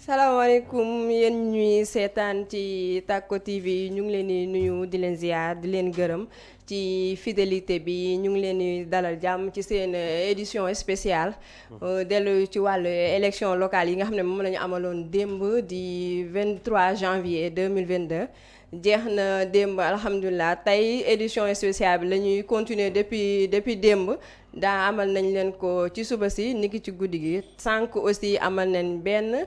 salaamaaleykum yéen ñuy seetaan ci Tacko TV ñu ngi leen di nuyu di leen ziar di leen gërëm ci fidélité bi ñu ngi leen di dalal jàmm ci seen édition spéciale dellu ci wàllu élection locale yi nga xam ne moom la ñu amaloon démb di 23 janvier 2022 jeex na démb alhamdulilah tey édition spéciale bi la ñuy continuer depuis démb daa amal nañ leen ko ci suba si niki ci guddi gi sànq aussi amal nañ benn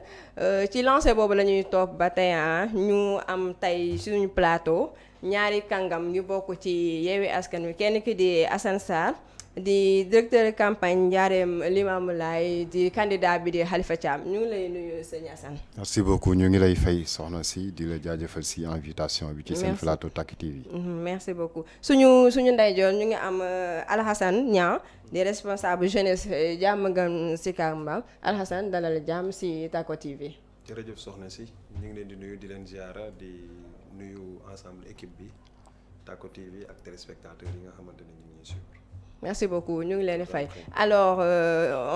ci lancé boobu la ñuy topp ba tey ñu am tey suñu plateau ñaari kàngam yu bokk ci Yewwi Askan Wi kenn ki di Assane Sarr di directeur campagne Ndiarème Limamoulaye di candidat bi di Khalifa Thiam ñu ngi lay nuyu sëñ Assane. merci beaucoup ñu ngi lay fay soxna si di la jaajëfal si invitation bi ci seen plateau Tacko TV. merci beaucoup suñu ndeyjoor ñu ngi am Alhassane Niang di responsable jeunesse Diamaguène Sicap Mbao Alhassane dalal jàmm si Tacko TV. jërëjëf soxna si ñu ngi leen di nuyu di leen ziara di nuyu ensemble équipe bi Tacko TV ak téléspectateurs yi nga xamante ne ñu ngi ñuy suivre. merci beaucoup ñu ngi leen di fay alors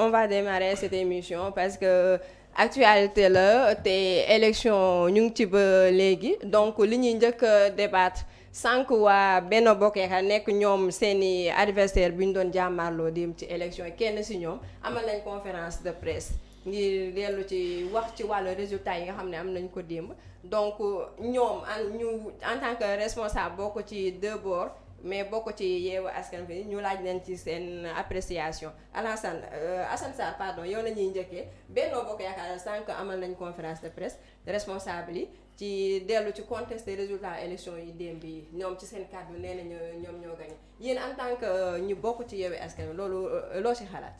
on va démarrer cette émission parce que actualité la te élection ñu ngi ci ba léegi donc li ñuy njëkk a débattre sànq waa Benno Bokk Yaakaar nekk ñoom seeni adversaire bi ñu doon jàmmarloo dem ci élection yi kenn si ñoom amal nañ conférence de presse ngir dellu ci wax ci wàllu résultat yi nga xam ne am nañ ko démb donc ñoom ñu en tant que responsable bokk ci deux bords mais bokk ci Yewwi Askan Wi ñu laaj leen ci seen appréciation Assane Sarr pardon yow la ñuy njëkkee Benno Bokk Yaakaar sànq amal nañ conférence de presse responsable yi ci dellu ci contester résultat élection yi démb yi ñoom ci seen kàddu nee nañu ñoom ñoo gagné yéen en tant que ñu bokk ci Yewwi Askan Wi loolu loo ci xalaat.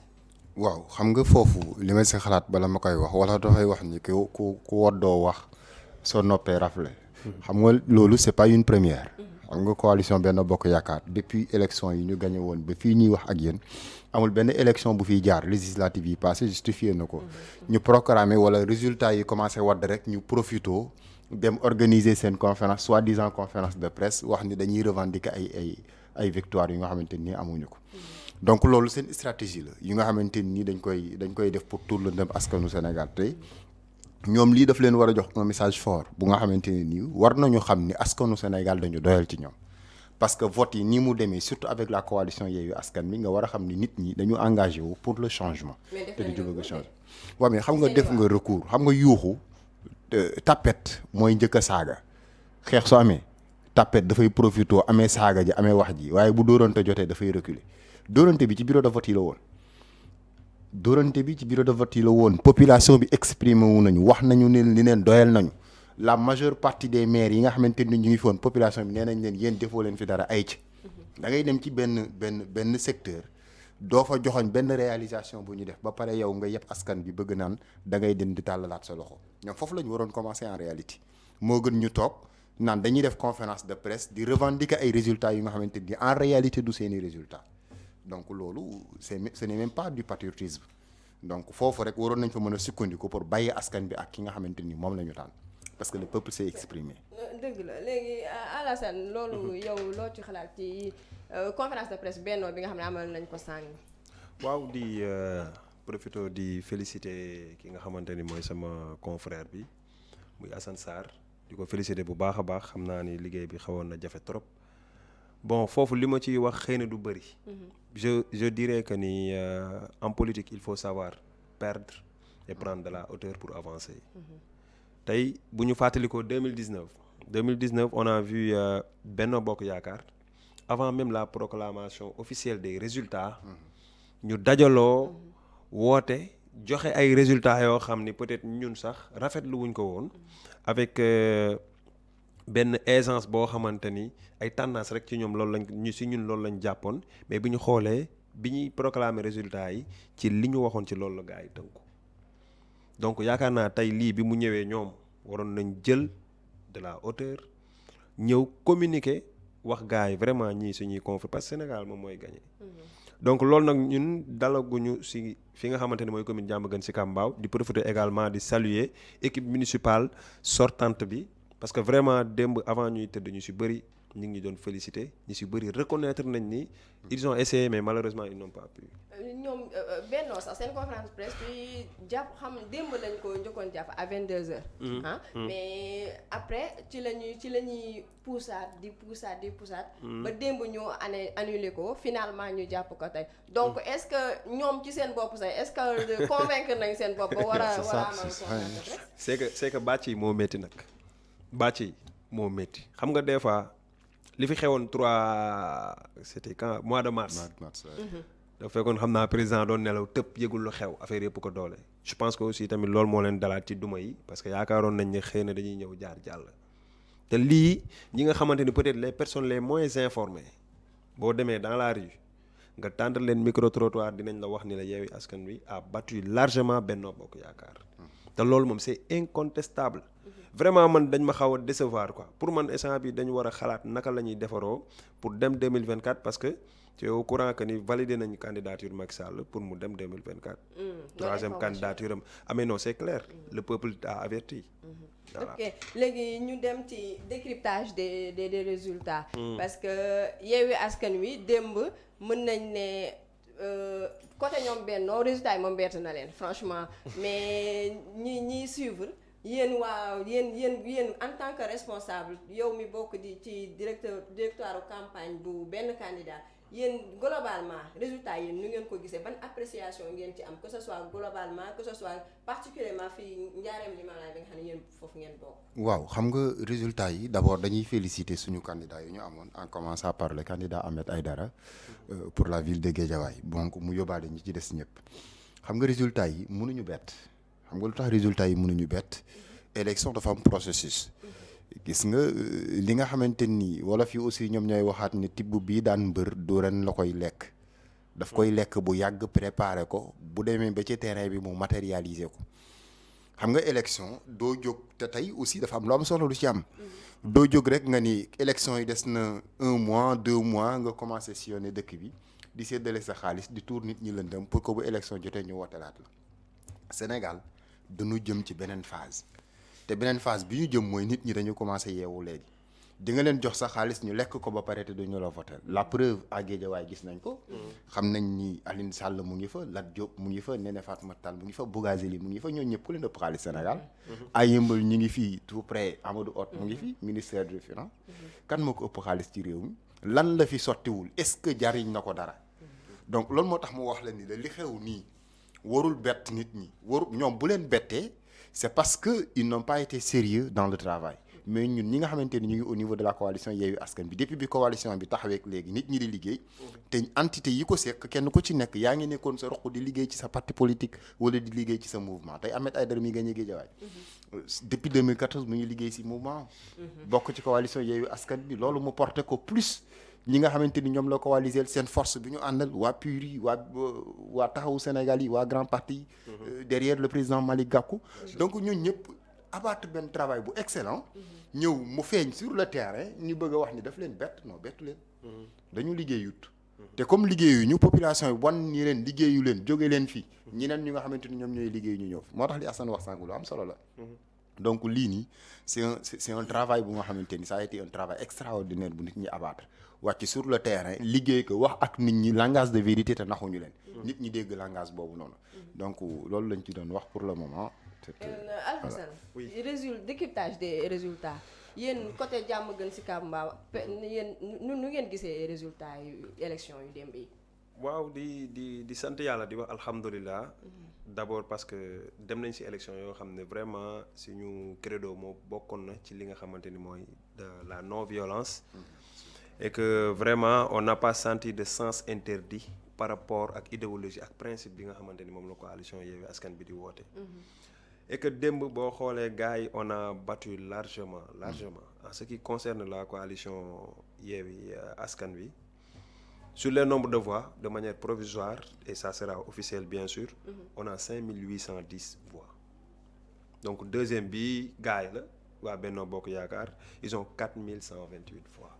waaw xam nga foofu li ma si xalaat bala ma koy wax wala dafay wax ni ku woddoo wax soo noppee rafle xam nga loolu c'est pas une première. xam nga coalition Benno Bokk Yaakaar depuis élection yi ñu gagné woon ba fii ñuy wax ak yéen amul benn élection bu fiy jaar législative yi passé justifié na ko ñu programmé wala résultat yi commencé wadd rek ñu profito dem organiser seen conférence soi-disant conférence de presse wax ni dañuy revendiquer ay victoire yu nga xamante ni amuñu ko donc loolu seen stratégie la yu nga xamante ni dañ koy def pour tour le ndëm askanu Sénégal tey ñoom lii daf leen war a jox un message fort bu nga xamante ne nii war nañu xam ni askanu Sénégal dañu doyal ci ñoom parce que vote yi ni mu demee surtout avec la coalition Yewwi Askan Wi nga war a xam ni nit ñi dañu engagé wu pour le changement te di bëgg a changer waaw mais xam nga def nga recours xam nga yuuxu tapet mooy njëkk a saaga xeex su amee tapet dafay profité amee saaga ji amee wax ji waaye bu dóorante jotee dafay reculer dóorante bi ci bureau de vote yi la woon dóorante bi ci bureau de vote yi la woon population bi exprimé wu nañu wax nañu ne li leen doyal nañu la majeure partie des maires yi nga xamante ni ñu ngi foon population bi nee nañ leen yéen defoo leen fi dara ay ci da ngay dem ci benn secteur doo fa joxoñ benn réalisation bu ñu def ba pare yow nga yëpp askan bi bëgg naan da ngay dem di tàllalaat sa loxo ñoom foofu la ñu waroon commencer en réalité moo gën ñu toog naan dañuy def conférence de presse di revendiquer ay résultats yu nga xamante ni en réalité du seeni résultats donc loolu ce n'est même pas du patriotisme donc foofu rek waroon nañ fa mën a sukkandiku pour bàyyi askan bi ak ki nga xamante ni moom la ñu tànn parce que le peuple s'est exprimé. dëgg la léegi Alassane loolu yow loo ci xalaat ci conférence de presse Benno bi nga xam ne amal nañ ko sàng. waaw di profito di féliciter ki nga xamante ni mooy sama confrère bi muy Assane Sarr di ko féliciter bu baax a baax xam naa ni liggéey bi xawoon na jafe trop bon foofu li ma ciy wax xëy na du bëri. je dirais que ni en politique il faut savoir perdre et prendre de la hauteur pour avancer. tey bu ñu fàttalikoo 2019 on a vu Benno Bokk Yaakaar avant même la proclamation officielle des résultats ñu dajaloo woote joxe ay résultats yoo xam ni peut-être ñun sax rafetlu wuñ ko woon avec benn aisance boo xamante ni ay tendance rek ci ñoom loolu ñun loolu lañ jàppoon mais bi ñu xoolee bi ñuy proclamer résultats yi ci li ñu waxoon ci loolu la gaa yi tënku donc yaakaar naa tey lii bi mu ñëwee ñoom waroon nañ jël de la hauteur ñëw communiquer wax gars yi vraiment ñii suñuy confrères parce que Sénégal moom mooy gagné. donc loolu nag ñun dalaguñu si fi nga xamante ne mooy commune Diamaguène Sicap Mbao di profiter également di saluer équipe municipale sortante bi parce que vraiment démb avant ñuy tëdd ñu si bëri ñu ngi doon féliciter ñu si bëri reconnaître nañ ni ils ont essayé mais malheureusement ils n'ont pas pu. ñoom bennoo sax seen conférence presse bi jàpp xam démb lañ ko njëkkoon jàpp à 22h. Mais après ci la ñuy puusaat. ba démb ñu annulé ko finalement ñu jàpp ko tey donc est-ce que ñoom ci seen bopp sax est-ce que convaincre nañ seen bopp ba war a amal conférence presse. c'est que bàcc yi moo métti nag bàcc yi moo métti xam nga des fois li fi xewoon c'était quand mois de mars. dafa fekkoon xam naa président doon nelaw tëpp yëgul lu xew affaire yëpp ko doole. je pense que aussi tamit loolu moo leen dalaat ci duma yi parce que yaakaaroon nañ ne xëy na dañuy ñëw jaar jàll. te lii ñi nga xamante ni peut-être les personnes les moins informées boo demee dans la rue nga tendre leen micro trottoir dinañ la wax ni la Yewwi Askan Wi a battu largement Benno Bokk Yaakaar. te loolu moom c'est incontestable. vraiment man dañ ma xaw a décevoir quoi pour man instant bi dañu war a xalaat naka la ñuy defaroo pour dem 2024 parce que tu es au courant que ni validé nañu candidature Macky Sall pour mu dem 2024. troisième candidature am mais non c'est clair. Le peuple a averti. Voilà. Ok léegi ñu dem ci décryptage des résultats. Parce que Yewwi Askan Wi démb mën nañ ne côté ñoom Benno résultat yi moom bett na leen franchement mais ñiy suivre. yéen en tant que responsable yow mi bokk di ci directoire campagne bu benn candidat yéen globalement résultat yéen nu ngeen ko gisee ban appréciation ngeen ci am que ce soit globalement que ce soit particulièrement fii Njaareem Limameulaye bi nga xam ne yéen foofu ngeen bokk. waaw xam nga résultat yi d'abord dañuy féliciter suñu candidat yu ñu amoon en commençant par le candidat Ahmed Aïdara pour la ville de Guédiawaye donc mu yóbbaale ñi ci des ñëpp xam nga résultat yi mënuñu bett. xam nga lu tax résultat yi mënuñu bett élection dafa am processus gis nga li nga xamante ni wala fii aussi ñoom ñooy waxaat ne tibb bii daan mbër doo ren la koy lekk daf koy lekk bu yàgg préparer ko bu demee ba ci terrain bi mu matérialiser ko xam nga élection doo jóg te tey aussi dafa am lu am solo lu ci am doo jóg rek nga ni élection yi des na 1 mois 2 mois nga commencé sillonner dëkk bi di séddale sa xaalis di tuur nit ñi lëndëm pour que bu élection jotee ñu wotelaat la Sénégal dañu jëm ci beneen phase te beneen phase bi ñu jëm mooy nit ñi dañu commencé yeewu léegi di nga leen jox sa xaalis ñu lekk ko ba pare te duñu la voter la preuve à Guédiawaye gis nañ ko xam nañ ni Aline Sall mu ngi fa Lat Diop mu ngi fa Néné Fatoumata Tall mu ngi fa Bougazeli mu ngi fa ñoo ñëpp ku leen ëpp xaalis Sénégal ay yëmbal ñu ngi fii tout près Amadou Hott mu ngi fi ministère des finances kan moo ko ëpp xaalis ci réew mi lan la fi sottiwul est-ce que jariñ na ko dara donc loolu moo tax mu wax la ni la li xew nii warul bett nit ñi ñoom bu leen bettee c'est parce que ils n'ont pas été sérieux dans le travail mais ñun ñi nga xamante ni ñu ngi au niveau de la coalition Yewwi Askan bi depuis bi coalition bi taxawee léegi nit ñi di liggéey te entité yi ko sekk kenn ku ci nekk yaa ngi nekkoon sa roq di liggéey ci sa parti politique wala di liggéey ci sa mouvement tey Ahmed Aïdara mi gagné Guédiawaye depuis 2014 mu ngi liggéey ci mouvement bokk ci coalition Yewwi Askan bi loolu mu porté ko plus ñi nga xamante ni ñoom la coaliser seen force bi ñu àndal waa PUR yi waa Taxawu Sénégal yi waa Grand Parti derrière le président Malick Gakou donc ñun ñëpp abattre benn travail bu excellent ñëw mu feeñ sur le terrain ñu bëgg a wax ni daf leen bett non bettu leen dañu liggéeyut te comme liggéeyu ñu population yi wan ñi leen liggéeyu leen jóge leen fii ñeneen ñu nga xamante ni ñoom ñooy liggéey ñu ñëw fi moo tax li Assane wax sànq lu am solo la donc lii nii c'est un travail bu nga xamante ni ça a été un travail extraordinaire bu nit ñi abattre wàcc sur le terrain liggéey ko wax ak nit ñi langage de vérité te naxuñu leen nit ñi dégg langage boobu noonu donc loolu lañ ci doon wax pour le moment. Alhassane décryptage des résultats yéen côté Diamaguène Sicap Mbao yéen nu ngeen gisee résultats yu élection yu démb yi. waaw di sant yàlla di wax alhamdulilah d'abord parce que dem nañ ci élection yoo xam ne vraiment suñu credo moo bokkoon na ci li nga xamante ni mooy de la non violence et que vraiment on n'a pas senti de sens interdit par rapport ak idéologie ak principe bi nga xamante ni moom la coalition Yewwi Askan bi di woote et que démb boo xoolee gars yi on a battu largement en ce qui concerne la coalition Yewwi Askan Wi sur les nombres de voix de manière provisoire et ça sera officiel bien sûr on a 5810 voix donc deuxième bi gars yi la waa Benno Bokk Yaakaar ils ont 4128 voix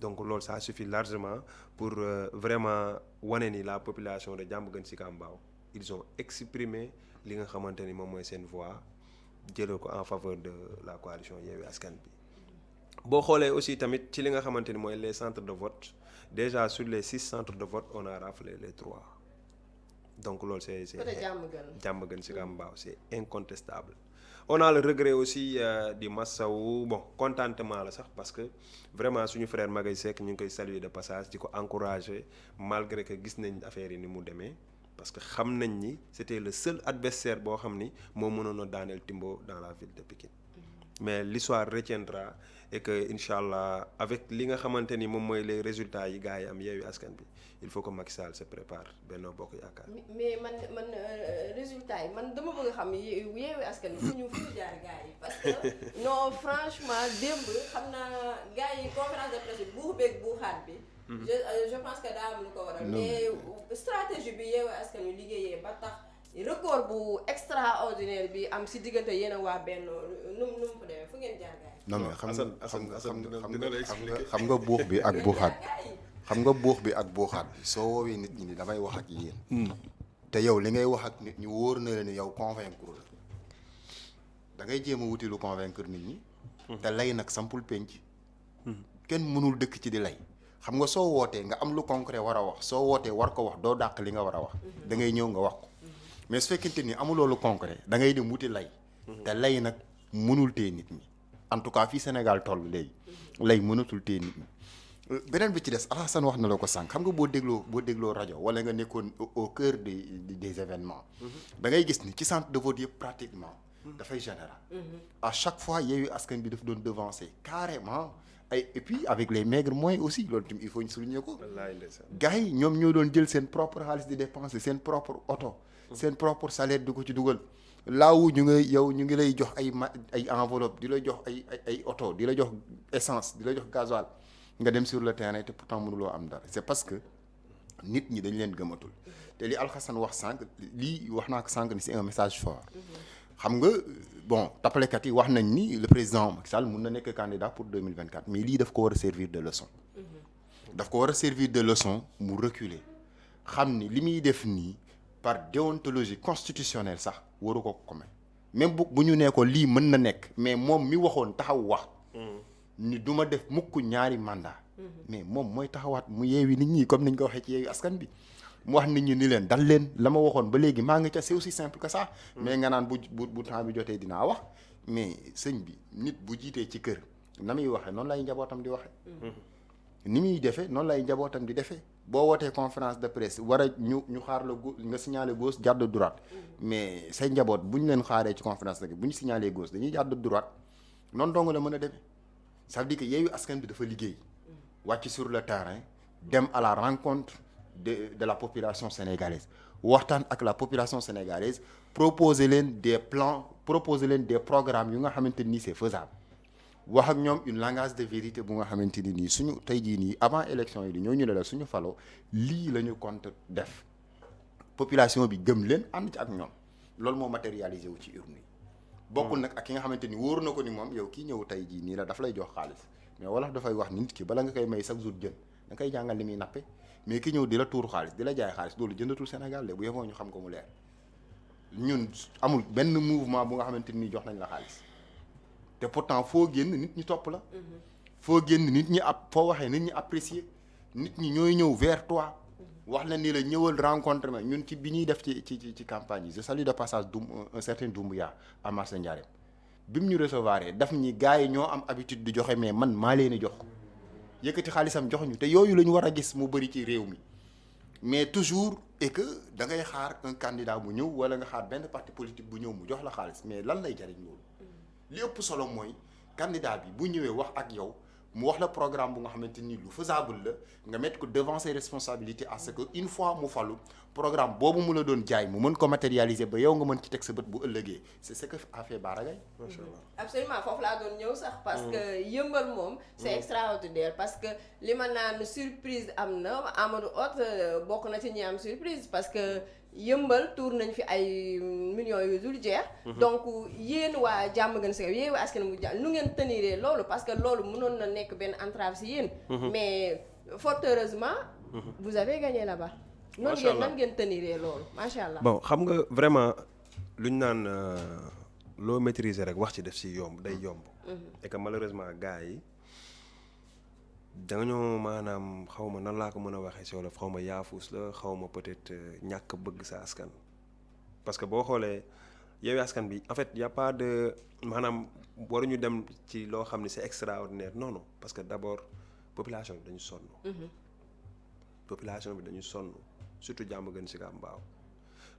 donc loolu ça suffit largement pour vraiment wane ni la population de Diamaguène Sicap Mbao ils ont exprimé li nga xamante ni moom mooy seen voix jëlee ko en faveur de la coalition Yewwi Askan bi boo xoolee aussi tamit ci li nga xamante ni mooy les centres de vote déjà sur les 6 centres de vote on a raflé les 3 donc loolu c'est Diamaguène Sicap Mbao c'est incontestable. On a le regret aussi di massawu bon contentement la sax parce que vraiment suñu frère Magaye Seck ñu ngi koy saluer de passage di ko encourager malgré que gis nañ affaire yi ni mu demee parce que xam nañ ni c'était le seul adversaire boo xam ni moo mënoon a daaneel Timbo dans la ville de Pikine mais l'histoire retiendra et que incha allah avec li nga xamante ni moom mooy les résultats yi gars yi am Yewwi Askan Wi il faut que Macky Sall se prépare Benno Bokk Yaakaar. mais man résultat yi man dama bëgg a xam Yewwi Askan Wi fu ñu jaar gars yi parce que non franchement démb xam naa gars yi conférence de presse bi buux beeg buuxaat bi. je pense que daa am lu ko waral. mais stratégie bi Yewwi Askan Wi liggéeyee ba tax record bu extraordinaire bi am si diggante yéen a waa Benno nu mu fa demee fu ngeen jaar gars yi. non mais xam nga buux bi ak buuxaat xam nga buux bi ak buuxaat bi soo woowee nit ñi ni damay wax ak yéen te yow li ngay wax ak nit ñi wóor na la ni yow convaincre la da ngay jéem a wuti lu convaincre nit ñi te lay nag sampul penc kenn mënul dëkk ci di lay xam nga soo wootee nga am lu concret war a wax soo wootee war ko wax doo dàq li nga war a wax da ngay ñëw nga wax ko mais su fekkente ni amuloo lu concret da ngay dem wuti lay te lay nag mënul téye nit ñi en tout cas fii Sénégal toll léegi lay mënatul téye nit ñi beneen bi ci des Alassane wax na la ko sànq xam nga boo dégloo rajo wala nga nekkoon au cœur des événements da ngay gis ni ci centre de vote yëpp pratiquement dafay général à chaque fois Yewwi Askan Wi daf doon devancer carrément et puis avec les maigres moyens aussi loolu tamit il faut ñu souligner ko gars yi ñoom ñoo doon jël seen propre xaalis di dépenser seen propre oto seen propre salaire di ko ci dugal laawu ñu ngi lay jox ay enveloppe di la jox ay oto di la jox essence di la jox gasoil nga dem sur le terrain te pourtant mënuloo am dara c'est parce que nit ñi dañ leen gëmatul te li Alhassane wax sànq lii wax naa ko sànq ni c'est un message fort xam nga bon tappalekat yi wax nañ ni le président Macky Sall mun na nekk candidat pour 2024 mais lii daf ko war a servir de leçon daf ko war a servir de leçon mu reculer xam ni li muy def nii par déontologie constitutionnelle sax waru ko ko même bu ñu nee ko lii mën na nekk mais moom mi waxoon taxaw wax ni du ma def mukk ñaari mandat mais moom mooy taxawaat mu yeewi nit ñi comme niñ ko waxee ci Yewwi Askan Bi mu wax nit ñi ni leen dal leen la ma waxoon ba léegi maa ngi ca c'est aussi simple que ça mais nga naan bu temps bi jotee dinaa wax mais sëñ bi nit bu jiitee ci kër na muy waxee noonu lay njabootam di waxee ni muy defee noonu lay njabootam di defee boo wootee conférence de presse war a ñu xaar la nga signaler gauche jàdd droite mais say njaboot bu ñu leen xaaree ci conférence de bu ñu signaler gauche dañuy jàdd droite noonu dong la mën a demee ça veut dire que Yewwi Askan Bi dafa liggéey wàcc sur le terrain dem à la rencontre de la population sénégalaise waxtaan ak la population sénégalaise proposer leen des plans proposer leen des programmes yu nga xamante ni c'est faisable wax ak ñoom une langage de vérité bu nga xamante ni nii suñu tey jii nii avant élection yi di ñoo ñu ne la suñu falo lii la ñu compte def population bi gëm leen ànd ci ak ñoom loolu moo matérialisé wu ci urne yi bokkul nag ak ki nga xamante ni wóor na ko ni moom yow kii ñëw tey jii nii la daf lay jox xaalis mais wala dafay wax ni nit ki bala nga koy may chaque jour jën da koy jàngal ni muy nappe mais ki ñëw di la tuur xaalis di la jaay xaalis loolu jëndatul Sénégal de bu yeboo ñu xam ko mu leer ñun amul benn mouvement bu nga xamante ni jox nañ la xaalis te pourtant foo génn nit ñi topp la foo génn nit ñi foo waxee nit ñi apprécier nit ñi ñooy ñëw vers toi wax la ni la ñëwal rencontre ma ñun ci bi ñuy def ci campagne yi je salue de passage un certain Doumbouya à marché Ndiarème bi mu ñu recevoir daf ñi gars yi ñoo am habitude di joxe mais man maa leen di jox yëkkati xaalisam jox ñu te yooyu la ñu war a gis mu bëri ci réew mi mais toujours et que da ngay xaar un candidat bu ñëw wala nga xaar benn parti politique bu ñëw mu jox la xaalis mais lan lay jariñ loolu li ëpp solo mooy candidat bi bu ñëwee wax ak yow mu wax la programme bu nga xamante ni lu faisable la nga mettre ko devant ses responsabilités à ce que une fois mu falu programme boobu mu la doon jaay mu mën ko matérialiser ba yow nga mën ci teg sa bët bu ëllëgee c'est ce que a fait Bara Gaye. macha allah absolument foofu laa doon ñëw sax parce que yëmbal moom c'est extraordinaire parce que li ma naan surprise am na Amadou Hott bokk na ci ñi am surprise parce que yëmbal tour nañ fi ay millions yu dul jeex. donc yéen waa Diamaguène Sicap Yewwi Askan Wi nu ngeen teniree loolu parce que loolu mënoon na nekk benn entrave si yéen. mais fort heureusement. vous avez gagné là-bas. macha allah nan ngeen teniree loolu macha allah. bon xam nga vraiment luñ naan loo maîtriser rek wax ci def si yomb day yomb. et que malheureusement gars yi dañoo maanaam xaw ma nan laa ko mën a waxee si wolof xaw ma yaafus la xaw ma peut-être ñàkk bëgg sa askan. parce que boo xoolee Yewwi Askan bi en fait y a pas de maanaam waruñu dem ci loo xam ne c'est extraordinaire non non parce que d'abord population bi dañu sonn. population bi dañu sonn surtout Diamaguène Sicap Mbao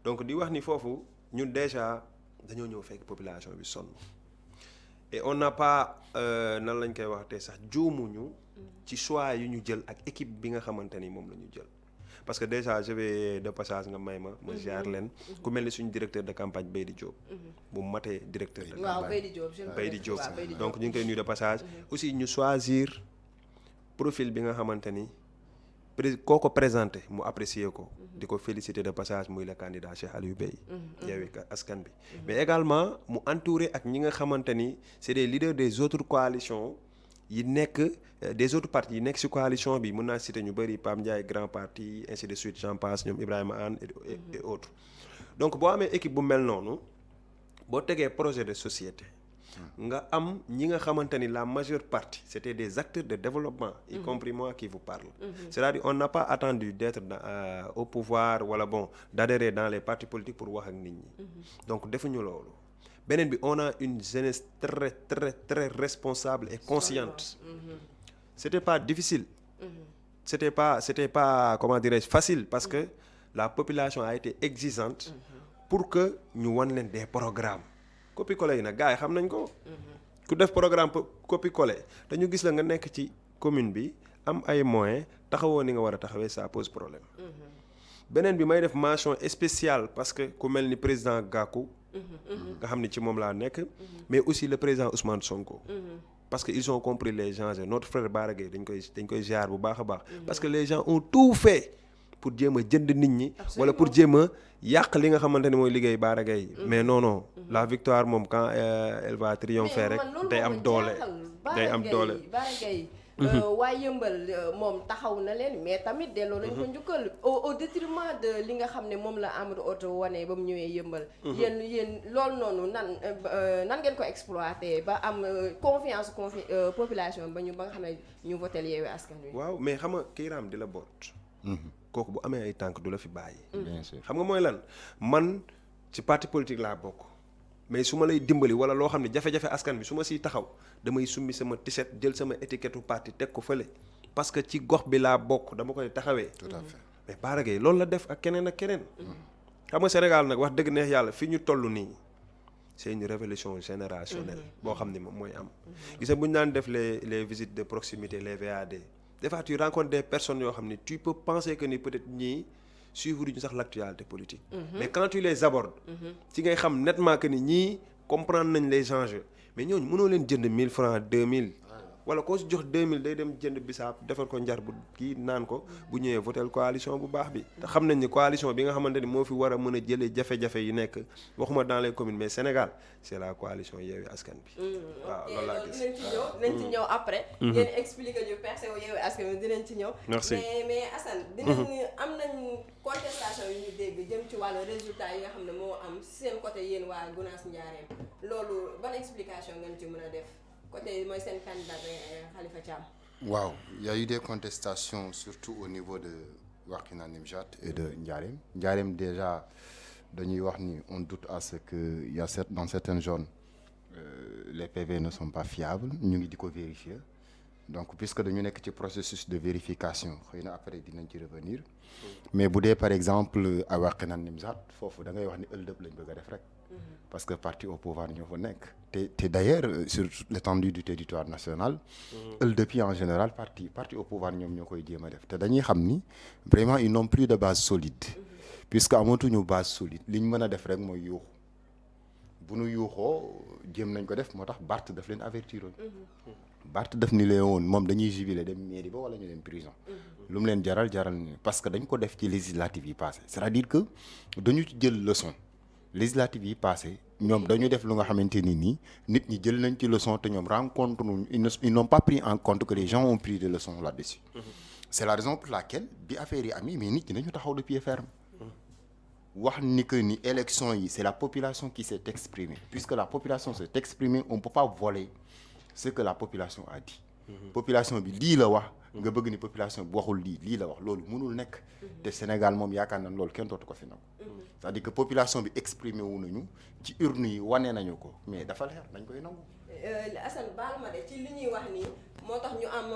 donc di wax ni foofu ñun déjà dañoo ñëw fekk population bi sonn et on n'a pas nan lañ koy wax te sax juumuñu ci choix yu ñu jël ak équipe bi nga xamante ni moom la ñu jël parce que déjà je vais de passage nga may ma ziar leen ku mel ni suñu directeur de campagne Baydi Diop bu matee directeur de campagne waaw Baydi Diop donc ñu ngi koy nuyu de passage aussi ñu choisir profil bi nga xamante ni koo ko présenté mu apprécier ko di ko féliciter de passage muy le candidat Cheikh Aliou Bey Yewwi Askan bi mais également mu entouré ak ñi nga xamante ni c'est des leaders des autres coalitions yi nekk des autres partis yi nekk ci coalition bi mën naa citer ñu bëri Pam Ndiaye grand parti ainsi de suite j'en passe ñoom Ibrahima Anne et autres donc boo amee équipe bu mel noonu boo tegee projet de société nga am ñi nga xamante ni la majeure partie c'était des acteurs de développement y compris moi qui vous parle c'est-à-dire on n'a pas attendu d'être au pouvoir wala bon d'adhérer dans les partis politiques pour wax ak nit ñi donc defuñu loolu beneen bi on a une jeunesse très très très responsable et consciente c'était pas difficile c'était pas comment dirais-je facile parce que la population a été exigeante pour que ñu wan leen des programmes copier-coller yi nag gars yi xam nañ ko ku def programme copier-coller dañu gis la nga nekk ci commune bi am ay moyens taxawoo ni nga war a taxawee ça pose problème beneen bi may def mention spéciale parce que ku mel ni président Gakou nga xam ni ci moom laa nekk mais aussi le président Ousmane Sonko parce que ils ont compris les enjeux notre frère Bara Gaye dañ koy ziar bu baax a baax parce que les gens ont tout fait pour jéem a jënd nit ñi wala pour jéem a yàq li nga xamante ni mooy liggéey Bara Gaye mais non la victoire moom quand elle va triompher rek day am doole Bara Gaye waaye yëmbal moom taxaw na leen mais tamit delloo nañ ko njukkal au détriment de li nga xam ne moom la Amadou Hott wane ba mu ñëwee yëmbal yéen loolu noonu nan ngeen ko exploité ba am confiance population ba nga xam ne ñu votel Yewwi Askan Wi waaw mais xam nga kiiraam di la boot kooku bu amee ay tànk du la fi bàyyi bien sûr xam nga mooy lan man ci parti politique laa bokk mais su ma lay dimbali wala loo xam ne jafe-jafe askan bi su ma siy taxaw damay summi sama t-shirt jël sama étiquette parti teg ko fële parce que ci gox bi laa bokk dama koy taxawee tout à fait mais Bara Gaye loolu la def ak keneen xam nga Sénégal nag wax dëgg neex yàlla fi ñu toll nii c'est une révolution générationnelle boo xam ne moom mooy am gis nga bu ñu daan def les visites de proximité les VAD des fois tu rencontres des personnes yoo xam ne tu peux penser que ni peut-être ñii suivre ñu sax l'actualité politique mais quand tu les abordes ci ngay xam nettement que ni ñii comprendre nañ les enjeux mais ñooñu mënoo leen jënd 1000 francs 2000 wala koo si jox 2000 day dem jënd bisaab defal ko njar bu kii naan ko bu ñëwee votel coalition bu baax bi te xam nañ ni coalition bi nga xamante ni moo fi war a mën a jëlee jafe-jafe yi nekk waxuma dans les communes mais Sénégal c'est la coalition Yewwi Askan bi waaw loolu laa gis dinañ ci ñëw après ngeen expliquer ñu percé wu Yewwi Askan bi dinañ ci ñëw merci mais Assane dinañ am nañ contestation yu ñu dégg jëm ci wàllu résultat yi nga xam ne moo am seen côté yéen waa Gounass Ndiarème loolu ban explication ngeen ci mën a def côté mooy seen candidat Khalifa Thiam. waaw il y a eu des contestations surtout au niveau de Wakhinane Nimzatt et de Ndiarème déjà dañuy wax ni on doute à ce que il y a dans certaines zones les PV ne sont pas fiables ñu ngi di ko vérifier donc puisque dañu nekk ci processus de vérification xëy na après dinañ ci revenir mais bu dee par exemple à Wakhinane Nimzatt foofu da ngay wax ni ëllëg lañ bëgg a def rek parce que parti au pouvoir ñoo fa nekk te d'ailleurs sur l'étendue du territoire national depuis en général parti au pouvoir ñoom ñoo koy jéem a def te dañuy xam ni vraiment ils n'ont plus de base solide puisque amatuñu base solide li ñu mën a def rek mooy yuuxu bu nu yuuxoo jéem nañ ko def moo tax Barth daf leen avertiroon Barth daf ni leen woon moom dañuy jubiler dem mairie ba wala ñu dem prison lu mu leen jaral ni parce que dañ ko def ci législative yi passé c'est-à-dire que dañu ci jël leçon législative yi passé ñoom dañu def lu nga xamante ni nii nit ñi jël nañ ci leçon te ñoom rencontre ils n'ont pas pris en compte que les gens ont pris des leçons là-dessus c'est la raison pour laquelle bi affaire yi amee mais nit ñi dañu taxaw de pied ferme wax ni que ni élection yi c'est la population qui s'est exprimée puisque la population s'est exprimée on peut pas voler ce que la population a dit population bi lii la wax nga bëgg ni population bi waxul lii la wax loolu mënul nekk te Sénégal moom yaakaar nañ loolu kenn dootu ko fi nangu c'est-à-dire que population bi exprimé wu nañu ci urne yi wane nañu ko mais dafa leer dañ koy nangu. Assane baal ma de ci li ñuy wax nii moo tax ñu am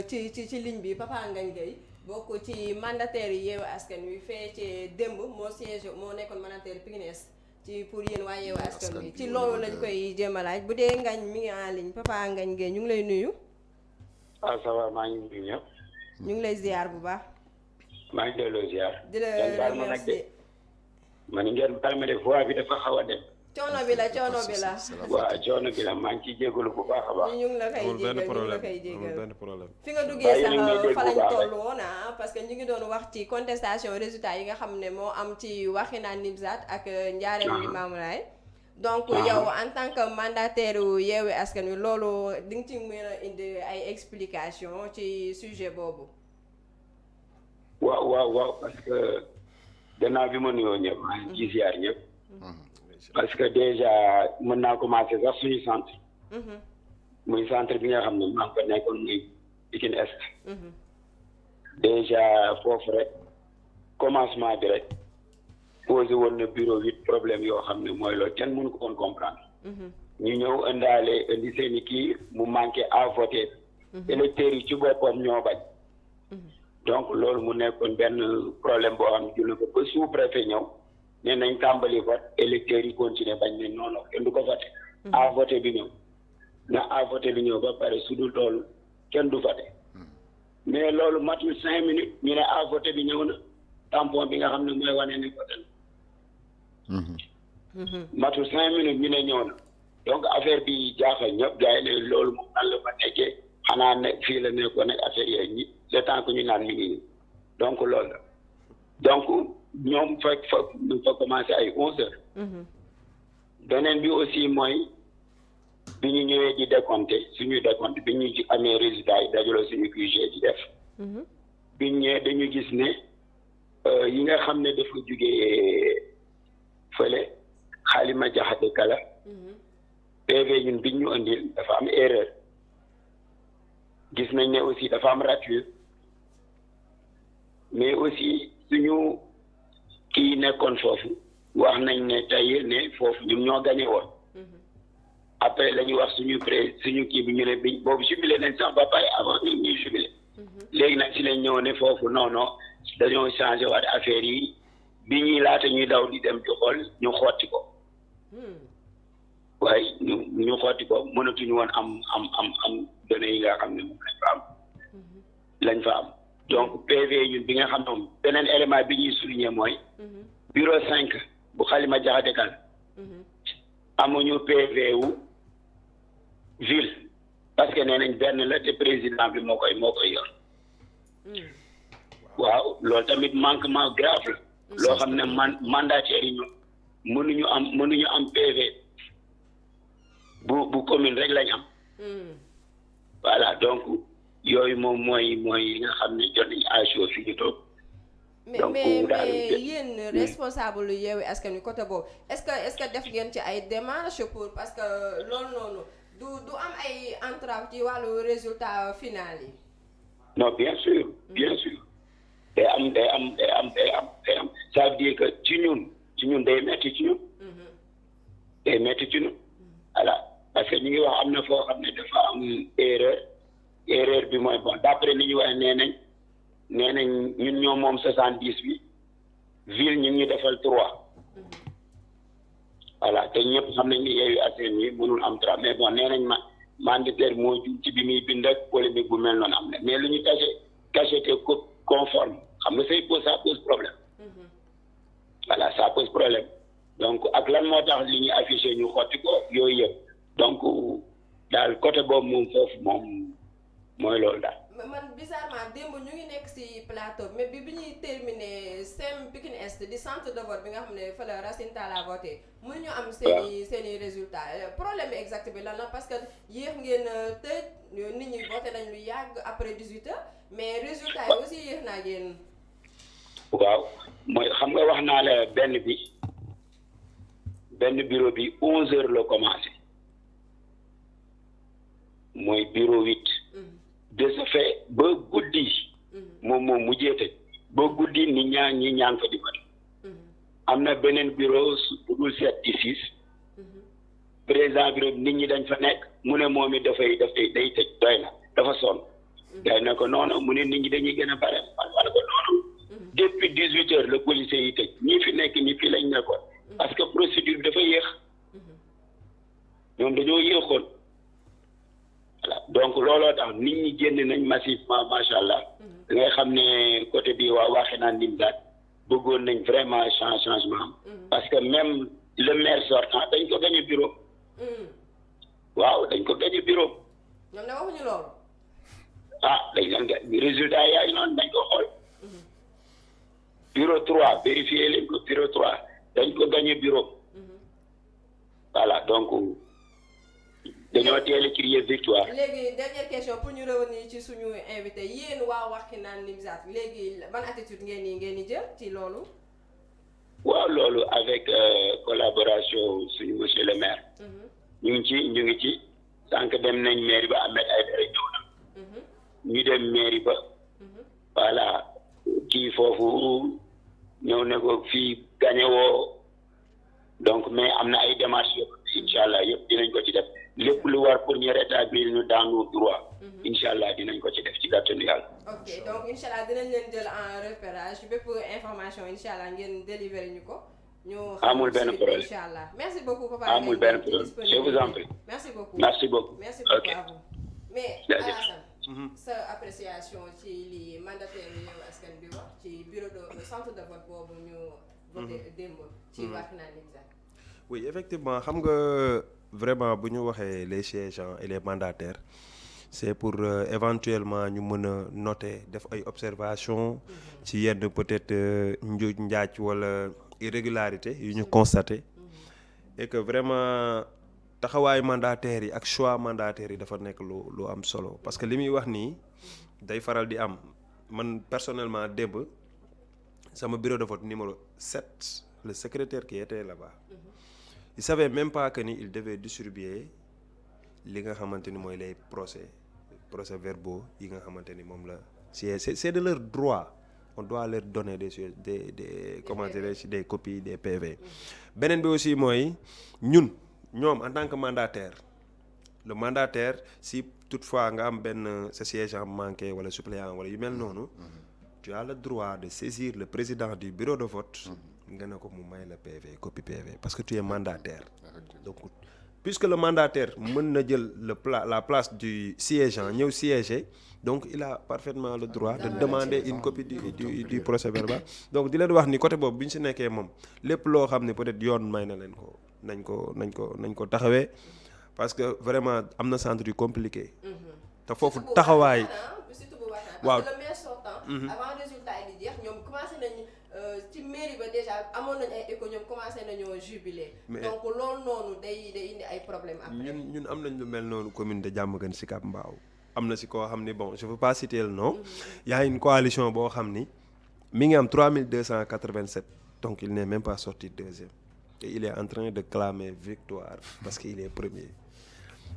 ci ligne bi Papa Ngagne Gueye bokk ci mandataire yi Yewwi Askan Wi fee ci démb moo siège moo nekkoon mandataire Pikine Est ci pour yéen waa Yewwi Askan Wi ci loolu lañ koy jéem a laaj bu dee Ngagne mi ngi en ligne Papa Ngagne Gueye ñu ngi lay nuyu. ah ça va maa ngi nuyu ñëpp. ñu ngi lay ziar bu baax. maa ngi delloo ziar. di la remercier man ngeen baal ma de voix bi dafa xaw a dem. coono bi la. waaw coono bi la maa ngi ciy jégalu bu baax a baax. ñu ngi la koy jégal benn problème fi nga duggee sax fa lañ toll woon parce que ñu ngi doon wax ci contestation résultat yi nga xam ne moo am ci Wakhinane Nimzatt ak Ndiarème Limamoulaye donc yow en tant que mandataire Yewwi Askan Wi loolu di nga ci mën a indi ay explication ci sujet boobu. waaw parce que gannaaw bi ma nuyoo ñëpp maa ngi ciy ziar ñëpp. parce que déjà mën naa commencer sax suñu centre. muy centre bi nga xam ne maa ngi ko nekkoon muy Pikine Est. déjà foofu rek commencement bi rek posé woon na bureau 8 problème yoo xam ne mooy loolu kenn mënu ko woon comprendre. ñu ñëw indi seen i kii mu manqué à voter. électeurs yi ci boppam ñoo bañ. donc loolu mu nekkoon benn problème boo xam ne jël na ko ba sous-préfet ñëw. nee nañ tàmbali vote électeurs yi continuer bañ ne non kenn du ko voté. à voté bi ñëw na à voté bi ñëw ba pare su dul loolu kenn du voté mais loolu matul 5 minutes ñu ne à voté bi ñëw na tampon bi nga xam ne mooy wane ne voté na. matul 5 minutes ñu ne ñëw na donc affaire bi jaaxal ñëpp gars yi ne loolu moom nan la fa nekkee xanaa ne fii la nekkoon ak affaire yooyu ñi le temps que ñu naan mi ngi nii donc loolu la donc. ñoom fa commencé ay 11 heures. beneen bi aussi mooy bi ñu ñëwee di décompté suñuy décompté bi ñu amee résultat yi dajaloo suñu QG di def. bi ñu ñëwee dañu gis ne yi nga xam ne dafa jugee fële Halima Diakhaté Kala. PV ñun bi ñu indil dafa am erreur. gis nañ ne aussi dafa am rature mais aussi suñu. kii nekkoon foofu wax nañ ne tey ne foofu ñun ñoo gagné woon après la ñuy wax suñu kii bi ñu ne bi boobu jubilé nañ sax ba pare avant ñuy jubilé léegi nag si lañ ñëw ne foofu non dañoo changé waat affaire yi bi ñuy laata ñuy daw di dem di xool ñu xotti ko waaye ñu xotti ko mënatuñu woon am données yi nga xam ne moom lañ fa am donc PV ñun bi nga xam ne beneen élément bi ñuy souligner mooy bureau 5 bu Halima Diakhaté Kala amuñu PV wu ville parce que nee nañ benn la te président bi moo koy yor waaw loolu tamit manquement grave la loo xam ne mandataires yi ñu mënuñu am PV bu commune rek lañ am voilà donc yooyu moom mooy li nga xam ne jot nañu ASO fi ñu toog. mais yéen responsable Yewwi Askan Wi côté boobu est-ce que def ngeen ci ay démarches pour parce que loolu noonu du am ay entrave ci wàllu résultat final yi. non bien sûr day am ça veut dire que ci ñun day metti ci ñun. day metti ci ñun voilà parce que ñu ngi wax am na foo xam ne dafa am erreur bi mooy bon d'après ni ñu wax nee nañ ñun ñoo moom 70 bi ville ñu ngi defal 3 voilà te ñëpp xam nañ ni Yewwi Askan Wi mënul am 3 mais bon nee nañ mandataire moo jug ci bi muy bind ak polémique bu mel noonu am na mais lu ñu caché te conforme xam nga ça pose problème voilà ça pose problème donc ak lan moo tax li ñuy affiché ñu xotti ko yooyu yëpp donc daal côté boobu moom foofu moom mooy loolu daal. man bizarrement démb ñu ngi nekk ci plateau mais bi ñuy terminé SEM Pikine Est di centre de vote bi nga xam ne fa la Racine Talla voté mënuñu am seeni résultats problème bi exact bi lan la parce que yéex ngeen tëj nit ñi voté nañ lu yàgg après 18 heures mais résultats yi aussi yéex naa génn. waaw mooy xam nga wax naa la benn bureau bi 11 heures la commencé mooy bureau 8. de ce fait ba guddi moom mujjee tëj ba guddi ñi ñaan fa di ko am na beneen bureau bu dul 7 di 6 président bureau nit ñi dañ fa nekk mu ne moom it day tëj doy na dafa sonn day na ko noonu mu ne nit ñi dañuy gën a bare wala ko noonu depuis 18 heures le policier yi tëj ñi fi nekk ñi fi lañ nekkoon parce que procédure bi dafa yéex ñoom dañoo yéexoon voilà donc looloo tax nit ñi génn nañ massivement macha allah da ngay xam ne côté bi waa Wakhinane Nimzatt bëggoon nañ vraiment changement parce que même le maire sortant dañ ko gagné bureau waaw dañ ko gagné bureau ñoom ne waxuñu loolu dañ leen résultat yaa ngi noonu dañ ko xool bureau 3 vérifié leen ko bureau 3 dañ ko gagné bureau voilà donc dañoo teel a crier victoire. léegi dernière question pour ñu revenir ci suñu invité yéen waa Wakhinane Nimzatt léegi ban attitude ngeen di jël ci loolu. waaw loolu avec collaboration suñu monsieur le maire. ñu ngi ci sànq dem nañ mairie ba Ahmed Aïdara ñëw na. ñu dem mairie ba. voilà kii foofu ñëw ne ko fii gagné woo donc mais am na ay démarches yëpp incha allah yëpp dinañ ko ci def. lépp lu war pour ñu rétablir ñu dans nos droits. incha allah dinañ ko ci def ci kàttanu yàlla. ok donc incha allah dinañ leen jël en repérage bépp information incha allah ngeen délivrer ñu ko. amul benn problème incha allah merci beaucoup papa. amul benn problème je vous en prie. merci beaucoup merci beaucoup. merci beaucoup ok à vous. mais Alassane. sa appréciation ci li mandataire Yewwi Askan Wi wax ci bureau de centre de vote boobu ñu voté démb. ci Wakhinane Nimzatt. oui effectivement xam nga. Vraiment bu ñu waxee les siégeants et les mandataires c'est pour éventuellement ñu mën a noter def ay observations ci yenn peut-être njuuj njaaj wala irrégularité yu ñu constaté et que vraiment taxawaay mandataires yi ak choix mandataires yi dafa nekk lu am solo parce que li muy wax nii day faral di am man personnellement démb sama bureau de vote numéro 7 le secrétaire qui était là-bas il savait même pas que ni il devait distribuer li nga xamante ni mooy les procès verbaux yi nga xamante ni moom la c'est de leur droit on doit leur donner des comment dirais-je des copies des PV. beneen bi aussi mooy ñoom en tant que mandataire le mandataire si toutefois nga am benn sa siégeant manqué wala suppléant wala yu mel noonu tu as le droit de saisir le président du bureau de vote nga ne ko mu may la PV copie PV parce que tu es mandataire donc puisque le mandataire mën na jël la place du siégeant ñëw siéger donc il a parfaitement le droit de demander une copie du procès verbal donc di leen wax ni côté boobu bi ñu si nekkee moom lépp loo xam ne peut-être yoon may na leen ko nañ ko taxawee parce que vraiment am na centre yu compliqué te foofu taxawaay waaw avant résultat yi di jeex ñoom commencé nañu ci mairie ba déjà amoon nañu ay éco ñoom commencé nañoo jubilé donc loolu noonu day indi ay problème après ñun am nañ lu mel noonu commune de Diamaguène Sicap Mbao am na si koo xam ni bon je veux pas citer le nom y a une coalition boo xam ni mi ngi am 3287 donc il n'est même pas sorti deuxième et il est en train de clamer victoire parce qu'il est premier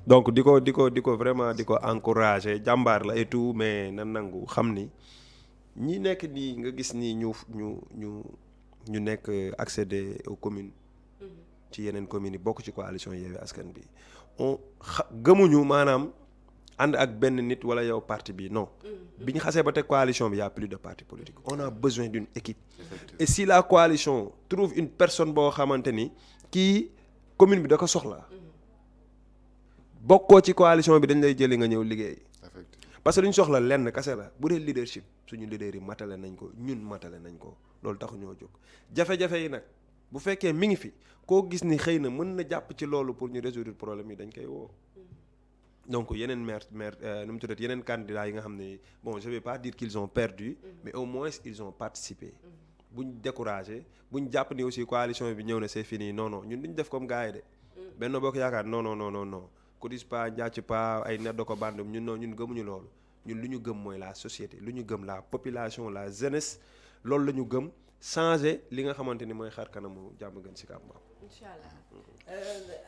donc di ko vraiment di ko encourager jàmbaar la et tout mais na nangu xam ni ñi nekk nii nga gis nii ñu nekk accéder aux communes ci yeneen communes yi bokk ci coalition Yewwi Askan Wi gëmuñu maanaam ànd ak benn nit wala yow parti bi non bi ñu xasee ba teg coalition bi y a plus de parti politique on a besoin d'une équipe et si la coalition trouve une personne boo xamante ni kii commune bi da ko soxla bokkoo ci coalition bi dañ lay jëli nga ñëw liggéey parce que lu ñu soxla lenn kase la bu dee leadership suñu leader yi matale nañ ko ñun matale nañ ko loolu taxu ñoo jóg jafe-jafe yi nag bu fekkee mi ngi fi koo gis ni xëy na mën na jàpp ci loolu pour ñu résoudre problème yi dañ koy woo donc yeneen maire nu mu tuddati yeneen candidats yi nga xam ne bon je vais pas dire qu'ils ont perdu mais au moins ils ont participé buñ découragé buñ jàpp ni aussi coalition bi ñëw na c'est fini non ñun duñ def comme gars yi de Benno Bokk Yaakaar non Codis pas njàcc pas ay neddo ko bandum ñun gëmuñu loolu ñun lu ñu gëm mooy la société lu ñu gëm la population la jeunesse loolu la ñu gëm changer li nga xamante ni mooy xar kanamu Diamaguène Sicap Mbao. incha allah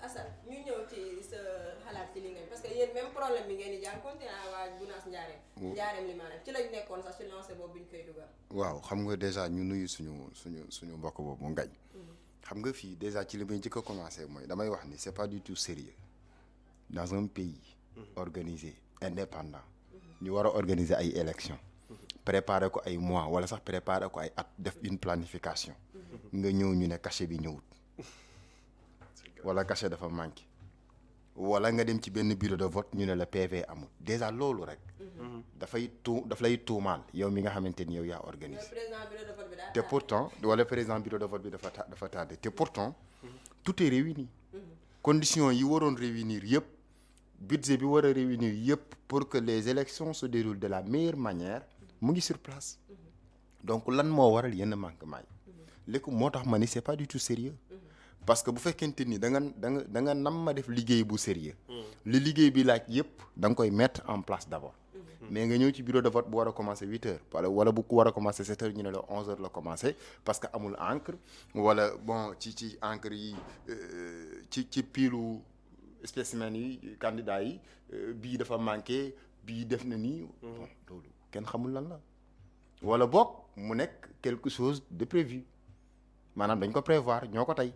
Assane ñu ñëw ci sa xalaat ci li nga parce que yéen yéen même problème bi ngeen di jànkuwante waa Gunaas Njaareem li maanaam ci lañ nekkoon sax ci lancé boobu bi ñu koy dugal. waaw xam nga déjà ñu nuyu suñu mbokk boobu mu ngañ. xam nga fii déjà ci li may njëkk a commencé mooy damay wax ni c'est pas du tout sérieux dans un pays organisé indépendant ñu war a organiser ay élections préparer ko ay mois wala sax préparer ko ay at def une planification nga ñëw ñu ne cachet bi ñëwut wala cachet dafa manqué wala nga dem ci benn bureau de vote ñu ne la PV amul déjà loolu rek daf lay tuumaal yow mi nga xamante ni yow yaa organisé te pourtant wala président bureau de vote bi dafa tardé te pourtant tout est réuni conditions yi waroon réunir yëpp budget bi war a réunir yëpp pour que les élections se déroulent de la meilleure manière mu ngi sur place donc lan moo waral yenn manquement yi léegi moo tax ma ni c'est pas du tout sérieux parce que bu fekkente ni da nga nam ma def liggéey bu sérieux li liggéey bi laaj yëpp da nga koy mettre en place d'abord mais nga ñëw ci bureau de vote bu war a commencer 8 heures wala bu ko war a commencer 7 heures ñu ne la 11 heures la commencer parce que amul encre wala bon ci encre yi ci piilu spécimen yi candidat yi bii dafa manqué bii def na nii bon loolu kenn xamul lan la wala boog mu nekk quelque chose de prévu maanaam dañ ko prévoir ñoo ko tey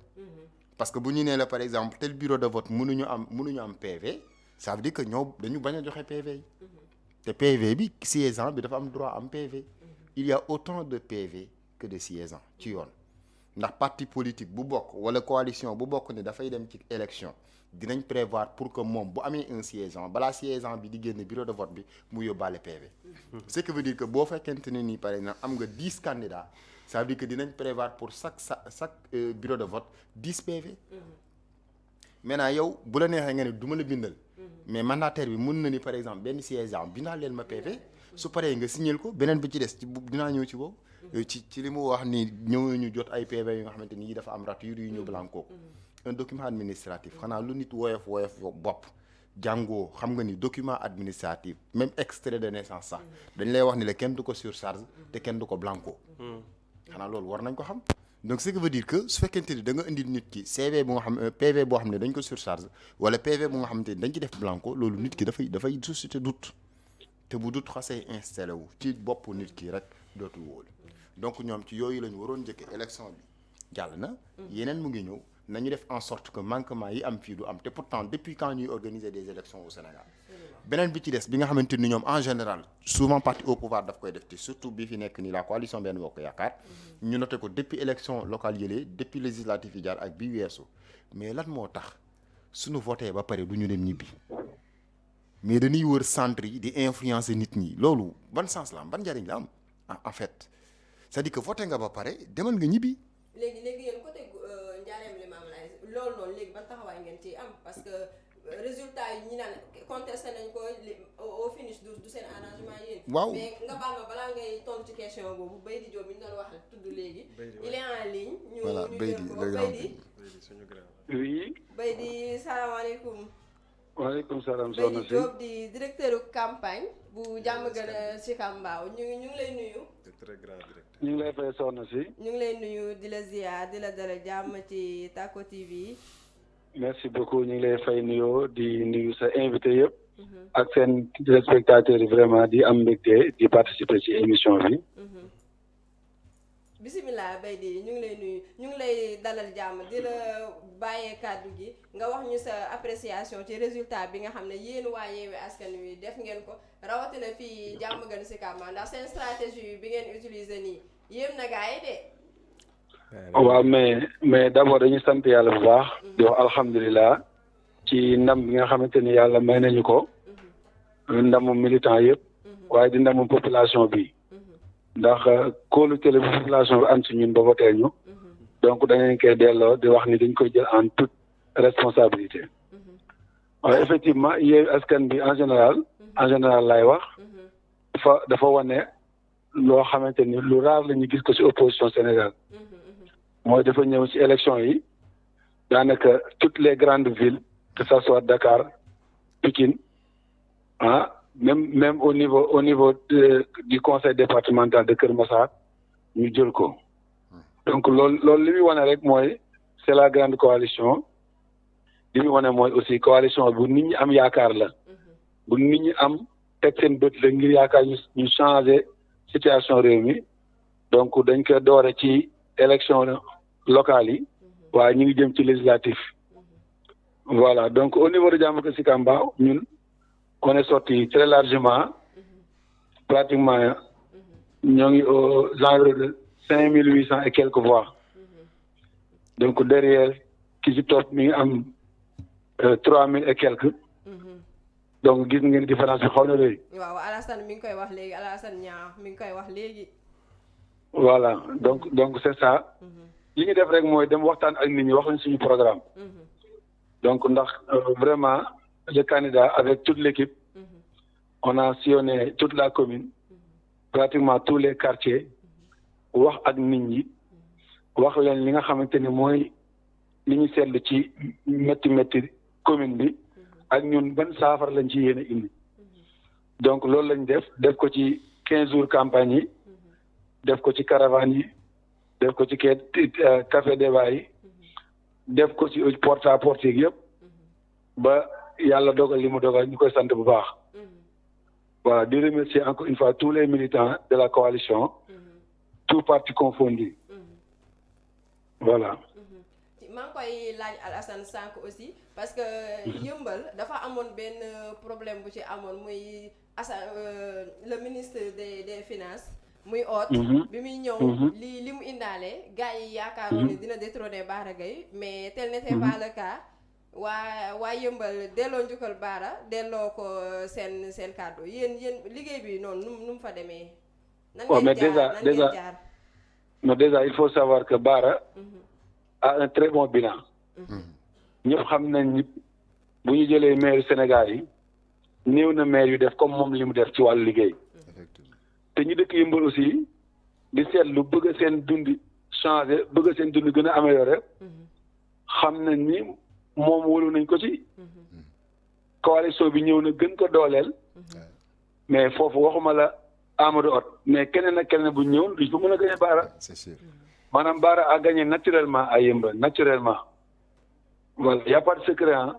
parce que bu ñu nee la par exemple tel bureau de vote mënuñu am PV ça veut dire que ñoo dañu bañ a joxe PV yi te PV bi siégeant bi dafa am droit am PV il y a autant de PV que de siégeants ci yoon ndax parti politique bu bokk wala coalition bu bokk ne dafay dem ci élection dinañ prévoir pour que moom bu amee un siégeant balaa siégeant bi di génn bureau de vote bi mu yóbbaale PV ce qui veut dire que boo fekkente ne nii par exemple am nga 10 candidats ça veut dire que dinañ prévoir pour chaque bureau de vote 10 PV maintenant yow bu la neexee nga ne du ma la bindal mais mandataire bi mun na ni par exemple benn siégeant bindaa leen ma PV su paree nga signal ko beneen bi ci des ci dinaa ñëw ci boobu ci li mu wax ni ñëw ñu jot ay PV yu nga xamante ni dafa am rature yu ñu blanco un document administratif xanaa lu nit woyof bopp jàngoo xam nga ni document administratif même extrait de naissance sax dañ lay wax ni la kenn du ko surcharge te kenn du ko blanco xanaa loolu war nañ ko xam donc ce qui veut dire que su fekkente ni da nga indil nit ki CV bu nga xam PV boo xam ne dañ ko surcharge wala PV bu nga xamante ni dañ ci def blanco loolu nit ki dafay susciter doute te bu doute xasee installé wu ci bopp nit ki rek dootul wóolu donc ñoom ci yooyu la ñu waroon njëkke élection bi jàll na yeneen mu ngi ñëw nañu def en sorte que manquement yi am fii du am te pourtant depuis quand ñuy organiser des élections au Sénégal beneen bi ci des bi nga xamante ni ñoom en général souvent parti au pouvoir daf koy def te surtout bi fi nekk nii la coalition Benno Bokk Yaakaar ñu noté ko depuis élection locale yëlee depuis législative yi jaar ak bi weesu mais lan moo tax suñu voté ba pare du ñu dem ñibbi mais dañuy wër centre yi di influencer nit ñi loolu ban sens la am ban njariñ la am en fait c'est-à-dire que voté nga ba pare demal nga ñibbi. léegi yéen côté Ndiarème Limamoulaye loolu noonu léegi ban taxawaay ngeen ciy am parce que résultat yi ñi naan contesté nañ ko au finish du seen arrangement yéen. waaw mais nga baal ma balaa ngay tontu ci question boobu Baydi Diop bi ñu doon wax tudd léegi. il est en ligne. voilà Baydi Baydi oui. Baydi salaamaaleykum. waaleykum salaam soxna Baydi si. Diop di directeur campagne bu Diamaguène Sicap Mbao ñu ngi lay nuyu. très grand directeur. ñu ngi lay fay soxna si. ñu ngi lay nuyu di la ziar di la dara jàmm ci Tako TV. merci beaucoup ñu ngi lay fay nuyoo di nuyu sa invité yëpp. ak seen téléspectateurs yi vraiment di am mbégte di participer ci émission bi. bisimilah Baydi ñu ngi lay nuyu ñu ngi lay dalal jàmm di la bàyyee kàddu gi nga wax ñu sa appréciation ci résultat bi nga xam ne yéen waa Yewwi Askan Wi def ngeen ko rawatina fii Diamaguène Sicap Mbao ndax seen stratégie bi ngeen utiliser nii yéem na gaa yi de. waaw mais d'abord dañuy sant yàlla bu baax. di wax alhamdulilah ci ndam bi nga xamante ni yàlla may nañu ko. ndamu militant yëpp. waaye di ndamu population bi. ndax kóolute la population bi am ci ñun ba voté ñu. donc dañu koy delloo di wax ni dañ koy jël en toute responsabilité. waaye effectivement Yewwi Askan bi en général lay wax. dafa wane loo xamante ni lu rare la ñu gis ko ci opposition Sénégal. mooy dafa ñëw ci élection yi daanaka toutes les grandes villes que ça soit Dakar Pikine même au niveau du conseil départemental de Keur Massar ñu jël ko donc loolu li muy wane rek mooy c'est la grande coalition li muy wane mooy aussi coalition bu nit ñi am yaakaar la bu nit ñi am teg seen bët la ngir yaakaar ñu changer situation réew mi donc dañ ko doore ci élection locale yi waaye ñu ngi jëm ci législatif voilà donc au niveau de Diamaguène Sicap Mbao ñun on est sorti très largement pratiquement ñoo ngi aux environs de 5800 et quelques voix donc derrière ki ci topp mi ngi am 3000 et quelques donc gis ngeen différence bi xaw na rëy. waaw Alassane mi ngi koy wax léegi Alassane Niang mi ngi koy wax léegi. voilà donc c'est ça. li ñu def rek mooy dem waxtaan ak nit ñi wax leen suñu programme. donc ndax vraiment le candidat avec toute l'équipe on a sillonné toute la commune pratiquement tous les quartiers wax ak nit ñi wax leen li nga xamante ni mooy li ñu seetlu ci métti commune bi ak ñun ban saafara lañ ci yéene indi donc loolu lañ def ko ci 15 jours campagne yi def ko ci caravane yi def ko ci café débat yi def ko ci porte à porte yi yëpp ba yàlla dogal li mu dogal ñu koy sant bu baax voilà di remercier encore une fois tous les militants de la coalition tous partis confondus voilà. maa ngi koy laaj Alassane sànq aussi parce que yëmbal dafa amoon benn problème bu ci amoon muy le ministre des finances muy oot bi muy ñëw li mu indaale gars yi yaakaaroon ne dina détrôner Bara Gaye mais tel n'était pas le cas waa yëmbal delloo njukkal Bara delloo ko seen kàddu yéen liggéey bi noonu nu mu fa demee nan ngeen jaar mais déjà il faut savoir que Bara a un très bon bilan ñëpp xam nañ ni bu ñu jëlee maire Sénégal yi néew na maire yu def comme moom li mu def ci wàllu liggéey te ñu dëkk yëmbal aussi di seetlu bëgg seen dund changer bëgg seen dund gën a amélioré xam nañ ni moom wóolu nañ ko ci coalition bi ñëw na gën ko dooleel mais foofu waxuma la Amadou Hott mais keneen ak keneen bu ñëw duñ ko mën a gagné Bara c'est sûr maanaam Bara a gagné naturellement à Yeumbeul naturellement voilà y a pas de secret hein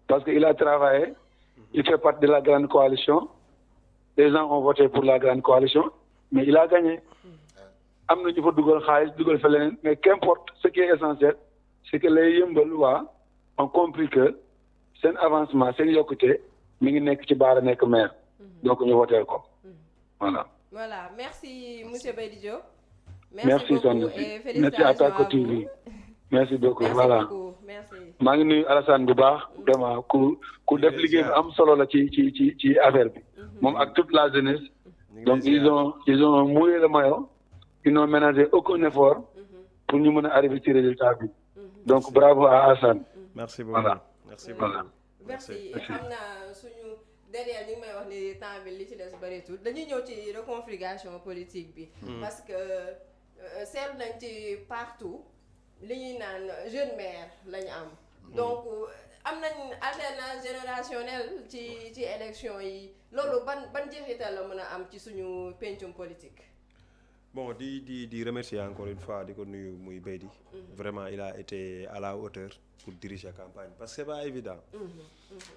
parce que il a travaillé il fait partie de la grande coalition les gens ont voté pour la grande coalition mais il a gagné am na ñu fa dugal xaalis dugal fa leneen mais qu'importe ce qui est essentiel c'est que les Yeumbeul waa ont compris que seen avancement seen yokkute mi ngi nekk ci Bara nekk maire donc ñu voté ko voilà merci monsieur Baydi Diop. merci beaucoup et félicitations à ta TV. merci beaucoup voilà maa ngi nuyu Alassane bu baax vraiment ku def liggéey bu am solo la ci affaire bi moom ak toute la jeunesse donc ils ont mouillé le maillot ils n'ont ménagé aucun effort pour ñu mën a arriver ci résultat bi donc bravo à Alassane. merci beaucoup voilà merci beaucoup merci xam naa suñu derrière ñu ngi may wax ni temps bi li ci des bëreetul dañuy ñëw ci reconfiguration politique bi parce que seetlu nañ ci partout li ñuy naan jeune maire lañu am donc am nañ alternance générationnelle ci élection yi loolu ban jeexital la mën a am ci suñu pencum politique. bon di remercier encore une fois di ko nuyu muy Baydi vraiment il a été à la hauteur pour diriger campagne parce que c'est pas évident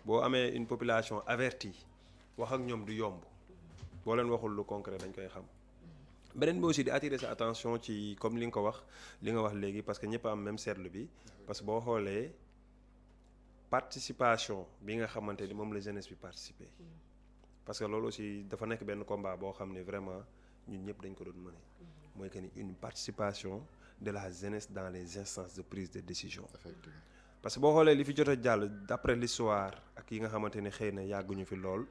boo amee une population avertie wax ak ñoom du yomb boo leen waxul lu concret dañ koy xam beneen bi aussi di attirer sa attention ci comme li nga wax léegi parce que ñëpp am même seetlu bi parce que boo xoolee participation bi nga xamante ni moom la jeunesse bi participer parce que loolu aussi dafa nekk benn combat boo xam ne vraiment ñun ñëpp dañ ko doon mëne mooy que ni une participation de la jeunesse dans les instances de prise de décision. Effectivement. Parce que boo xoolee li fi jot a jàll d'après l'histoire ak yi nga xamante ne xëy na yàgguñu fi lool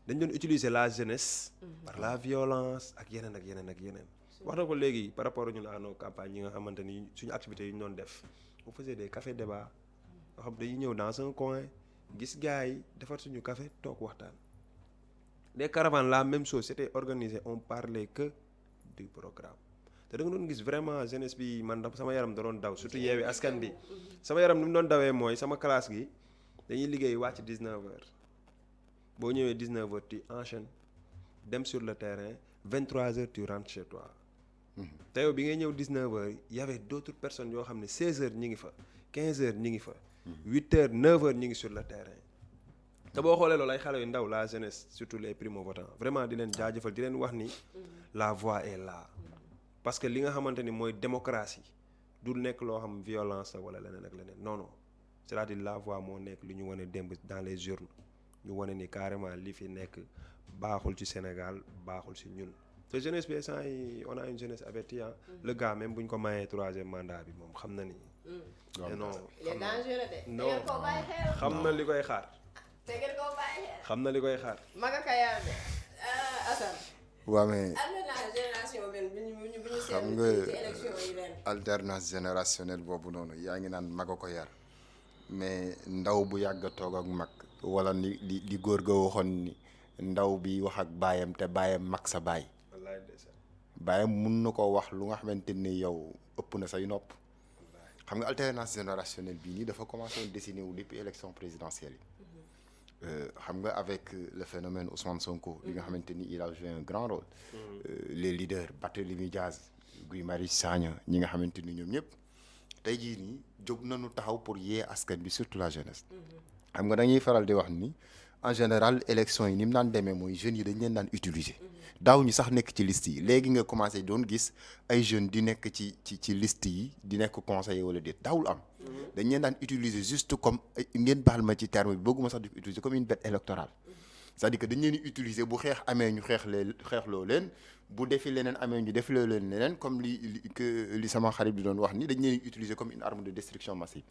dañ doon utiliser la jeunesse par la violence ak yeneen ak yeneen ak yeneen. wax na ko léegi par rapport ñun à nos campagnes yi nga xamante ni suñu activités yi ñu doon def on faisait des cafés débats yoo xam dañuy ñëw dans un coin gis gars yi defar suñu café toog waxtaan. Les caravanes la même chose c'était organisé on parlait que du programme te da nga doon gis vraiment jeunesse bi man sama yaram da doon daw surtout Yewwi Askan bi sama yaram ni mu doon dawee mooy sama classe gi dañuy liggéey wàcc 19h boo ñëwee 19h tu enchaînes dem sur le terrain 23h tu rentres chez toi te yow bi ngay ñëw 19h y avait d'autres personnes yoo xam ne 16h ñi ngi fa 15h ñi ngi fa 8h 9h ñi ngi sur le terrain te boo xoolee loolu ay xale yu ndaw la jeunesse surtout les primo-votants vraiment di leen jaajëfal di leen wax ni la voix est là parce que li nga xamante ni mooy démocratie du nekk loo xam violence la wala leneen ak leneen non non c'est-à-dire la voix moo nekk lu ñu wane démb dans les urnes ñu wane ni carrément li fi nekk baaxul ci Sénégal baaxul ci ñun te jeunesse bi instant yi on a une jeunesse avertie le gars même bu ñu ko mayee 3e mandat bi moom xam na ni non xam na li koy xaar xam na li koy xaar waaw mais génération bi ñu xam nga alternance générationnelle boobu noonu yaa ngi naan mag a ko yar mais ndaw bu yàgg a toog ak mag wala li góor ga waxoon ni ndaw bi wax ak baayam te baayam mag sa baay baayam mun na ko wax lu nga xamante ni yow ëpp na say nopp xam nga alternance générationnelle bii nii dafa commencé woon dessiné wu depuis élection présidentielle yi xam nga avec le phénomène Ousmane Sonko li nga xamante ni il a joué un grand rôle les leaders Barthélémy Diaz Guy Marius Sagna ñi nga xamante ni ñoom ñëpp tey jii nii jóg nañu taxaw pour yee askan bi surtout la jeunesse xam nga dañuy faral di wax ni en général élection yi ni mu daan demee mooy jeunes yi dañ leen daan utiliser daaw ñu sax nekk ci liste yi léegi nga commencé doon gis ay jeunes di nekk ci liste yi di nekk conseiller wala déet daawul am dañ leen daan utiliser juste comme ngeen baal ma ci terme bi bëgguma sax di ko utiliser comme une bête électorale c'est-à-dire que dañ leen di utiliser bu xeex amee ñu xeexloo leen bu defi leneen amee ñu defloo leen leneen comme li sama xarit bi doon wax ni dañ leen di utiliser comme une arme de destruction massive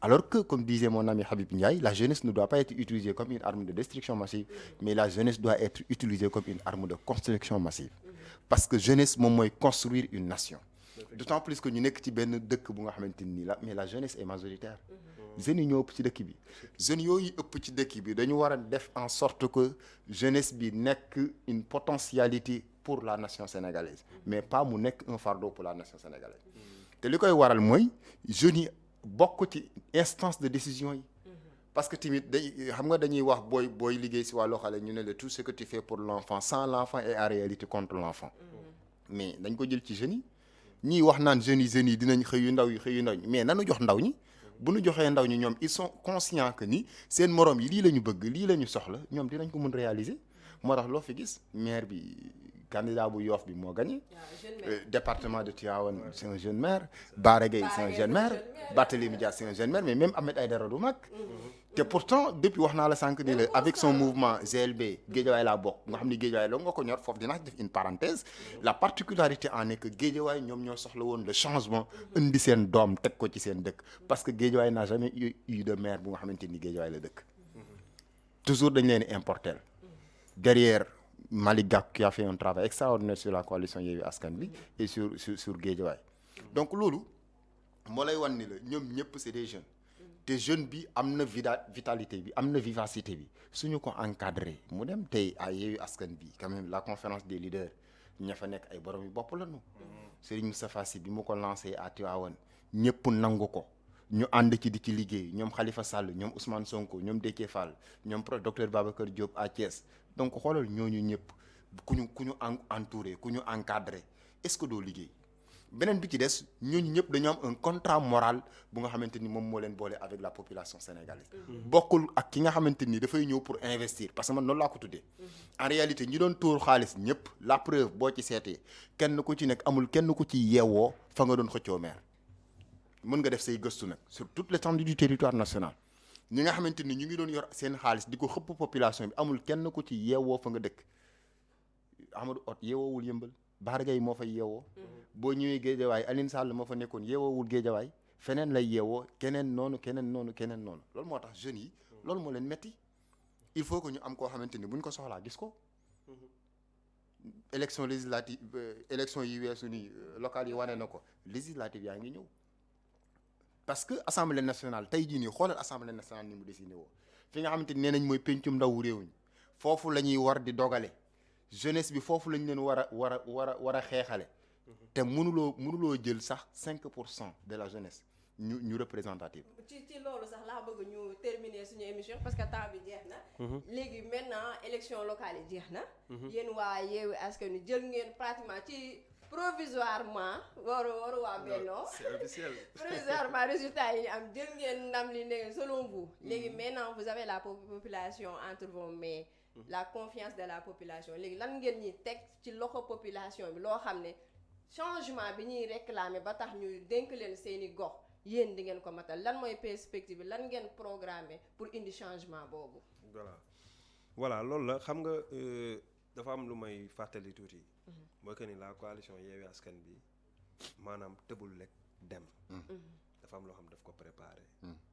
alors que comme disait mon ami Habib Ndiaye la jeunesse ne doit pas être utilisée comme une arme de destruction massive mais la jeunesse doit être utilisée comme une arme de construction massive parce que jeunesse moom mooy construire une nation d'autant plus que ñu nekk ci benn dëkk bu nga xamante ni la mais la jeunesse est majoritaire jeunes yi ñoo ëpp ci dëkk bi jeunes yooyu ëpp ci dëkk bi dañu war a def en sorte que jeunesse bi nekk une potentialité pour la nation sénégalaise mais pas mu nekk un fardeau pour la nation sénégalaise te li koy waral mooy jeunes yi bokk ci instance de décision yi parce que tamit xam nga dañuy wax booy liggéey si wàllu xale ñu ne la tout ce que tu fais pour l'enfant sans l'enfant est en réalité contre l'enfant mais dañ ko jël ci jeunes yi ñii wax naan jeunes yi dinañ xëyu ndaw ñi mais nanu jox ndaw ñi bu ñu joxee ndaw ñi ñoom ils sont conscients que ni seen morom yi lii la ñu bëgg lii la ñu soxla ñoom dinañ ko mën réaliser moo tax loo fi gis maire bi candidat bu Yoff bi moo gagné département de Tivaouane c'est un jeune maire Bara Gaye c'est un jeune maire Barthélémy Dias c'est un jeune maire mais même Ahmed Aïdara du mag te pourtant depuis wax naa la sànq ni la avec son mouvement GLB Guédiawaye laa bokk nga xam ni Guédiawaye la nga ko ñor foofu dinaa def une parenthèse la particularité en est que Guédiawaye ñoom ñoo soxla woon le changement indi seen doom teg ko ci seen dëkk parce que Guédiawaye n'a jamais eu de maire bu nga xamante ni Guédiawaye la dëkk toujours dañ leen importer derrière Malick Gakou qui a fait un travail extraordinaire sur la coalition Yewwi Askan Wi et sur Guédiawaye donc loolu moo lay wan ni la ñoom ñëpp c'est des jeunes te jeune bi am na vitalité bi am na vivacité bi suñu ko encadré mu dem tey à Yewwi Askan Wi quand même la conférence des leaders ña fa nekk ay borom yu bopp lañu Serigne Moustapha Sy bi mu ko lancé à Tivaouane ñëpp nangu ko ñu ànd ci di ci liggéey ñoom Khalifa Sall ñoom Ousmane Sonko ñoom Déthié Fall ñoom docteur Babacar Diop à Thiès donc xoolal ñooñu ñëpp ku ñu entouré ku ñu encadré est-ce que doo liggéey beneen bi ci des ñooñu ñëpp dañoo am un contrat moral bu nga xamante ni moom moo leen boole avec la population sénégalaise bokkul ak ki nga xamante ni dafay ñëw pour investir parce que man noonu laa ko tuddee en réalité ñi doon tuur xaalis ñëpp la preuve boo ci seetee kenn ku ci nekk amul kenn ku ci yeewoo fa nga doon xëccoo maire mën nga def say gëstu nag sur toute l'étendue du territoire national ñi nga xamante ni ñu ngi doon yor seen xaalis di ko xëpp population bi amul kenn ku ci yeewoo fa nga dëkk Amadou Hott yeewoowul Yëmbal Bara Gaye moo fa yeewoo boo ñëwee Géejawaay Aline Sall moo fa nekkoon yeewoowul Géejawaay feneen lay yeewoo keneen noonu loolu moo tax jeunes yi loolu moo leen metti il faut que ñu am koo xamante ni bu ñu ko soxlaa gis ko élection législative élection yi weesu nii locales yi wane na ko législative yaa ngi ñëw parce que assemblée nationale tey jii nii xoolal assemblée nationale ni mu dessiné woo fi nga xamante ni nee nañ mooy pencum ndawu réew mi foofu la ñuy war di dogale jeunesse bi foofu lañ leen war a xeexale te mënuloo jël sax 5% de la jeunesse ñu représentative. ci loolu sax laa bëgg ñu terminer suñu émission parce que temps bi jeex na. léegi maintenant élection locale yi jeex na. yéen waa Yewwi Askan Wi jël ngeen pratiquement ci provisoirement waru waa Benno c'est officiel. provisoirement résultat yi ñu am jël ngeen ndam li ne selon vous léegi maintenant vous avez la population entre vos mains la confiance de la population léegi lan ngeen ñi teg ci loxo population bi loo xam ne changement bi ñuy réclamer ba tax ñu dénk leen seeni gox yéen di ngeen ko matal lan mooy perspective bi lan ngeen programmer pour indi changement boobu. voilà loolu la xam nga dafa am lu may fàttali tuuti. mooy que ni la coalition Yewwi Askan bi maanaam tëbul lekk dem. dafa am loo xam daf ko préparer.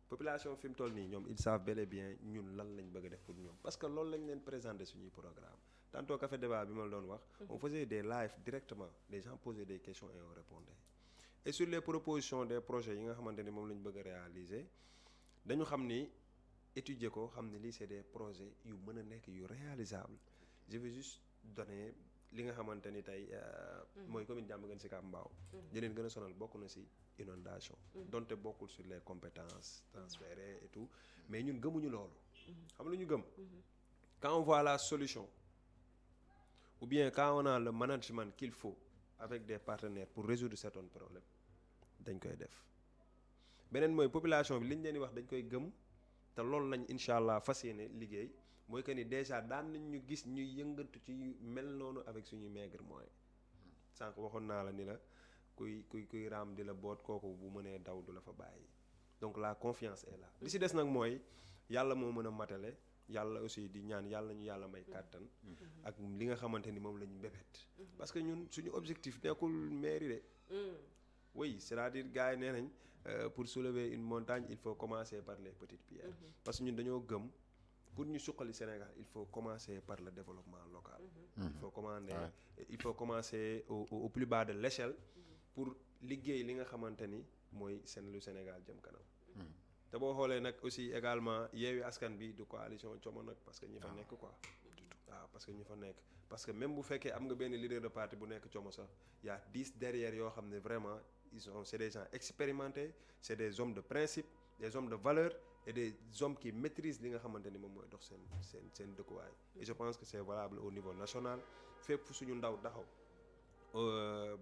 population fi mu toll nii ñoom ils savent bel et bien ñun lan lañ bëgg a def pour ñoom parce que loolu lañ leen présenter suñuy programme tantôt café débat bi ma la doon wax. on faisait des lives directement les gens posaient des questions et on répondait. et sur les propositions des projets yi nga xamante ni moom lañ bëgg a réaliser dañu xam ni étudier ko xam ne lii c'est des projets yu mën a nekk yu réalisables je vais juste donner li nga xamante ni tey mooy commune Diamaguène Sicap Mbao di leen gën a sonal bokk na ci inondation donte bokkul sur les compétences transférées et tout mais ñun gëmuñu loolu xam lu ñu gëm quand on voit la solution ou bien quand on a le management qu'il faut avec des partenaires pour résoudre certains problèmes dañ koy def beneen mooy population bi li ñu leen di wax dañ koy gëm te loolu lañ incha allah fas yéene liggéey mooy que ni déjà daan nañ ñu gis ñuy yëngatu ci mel noonu avec suñu maigre moyen sànq waxoon naa la ni la kuy raam di la boot kooku bu mënee daw du la fa bàyyi donc la confiance est là li si des nag mooy yàlla moo mën a matale yàlla aussi di ñaan yàlla ñu yàlla may kàttan ak li nga xamante ni moom la ñu bébét parce que ñun suñu objectif nekkul mairie de oui c'est-à-dire gars yi nee nañ pour soulever une montagne il faut commencer par les petites pierres parce que ñun dañoo gëm pour ñu suqali Sénégal il faut commencer par le développement local il faut commencer au plus bas de l'échelle pour liggéey li nga xamante ni mooy lu Sénégal jëm kanam te boo xoolee nag aussi également Yewwi Askan bi du coalition como nag parce que ñi fa nekk quoi waaw parce que ñi fa nekk parce que même bu fekkee am nga benn leader de parti bu nekk como sax y a 10 derrière yoo xam ne vraiment c'est des gens expérimentés c'est des hommes de principe des hommes de valeur et des hommes qui maîtrisent li nga xamante ni moom mooy dox seen dëkkuwaay et je pense que c'est valable au niveau national fépp suñu ndaw taxaw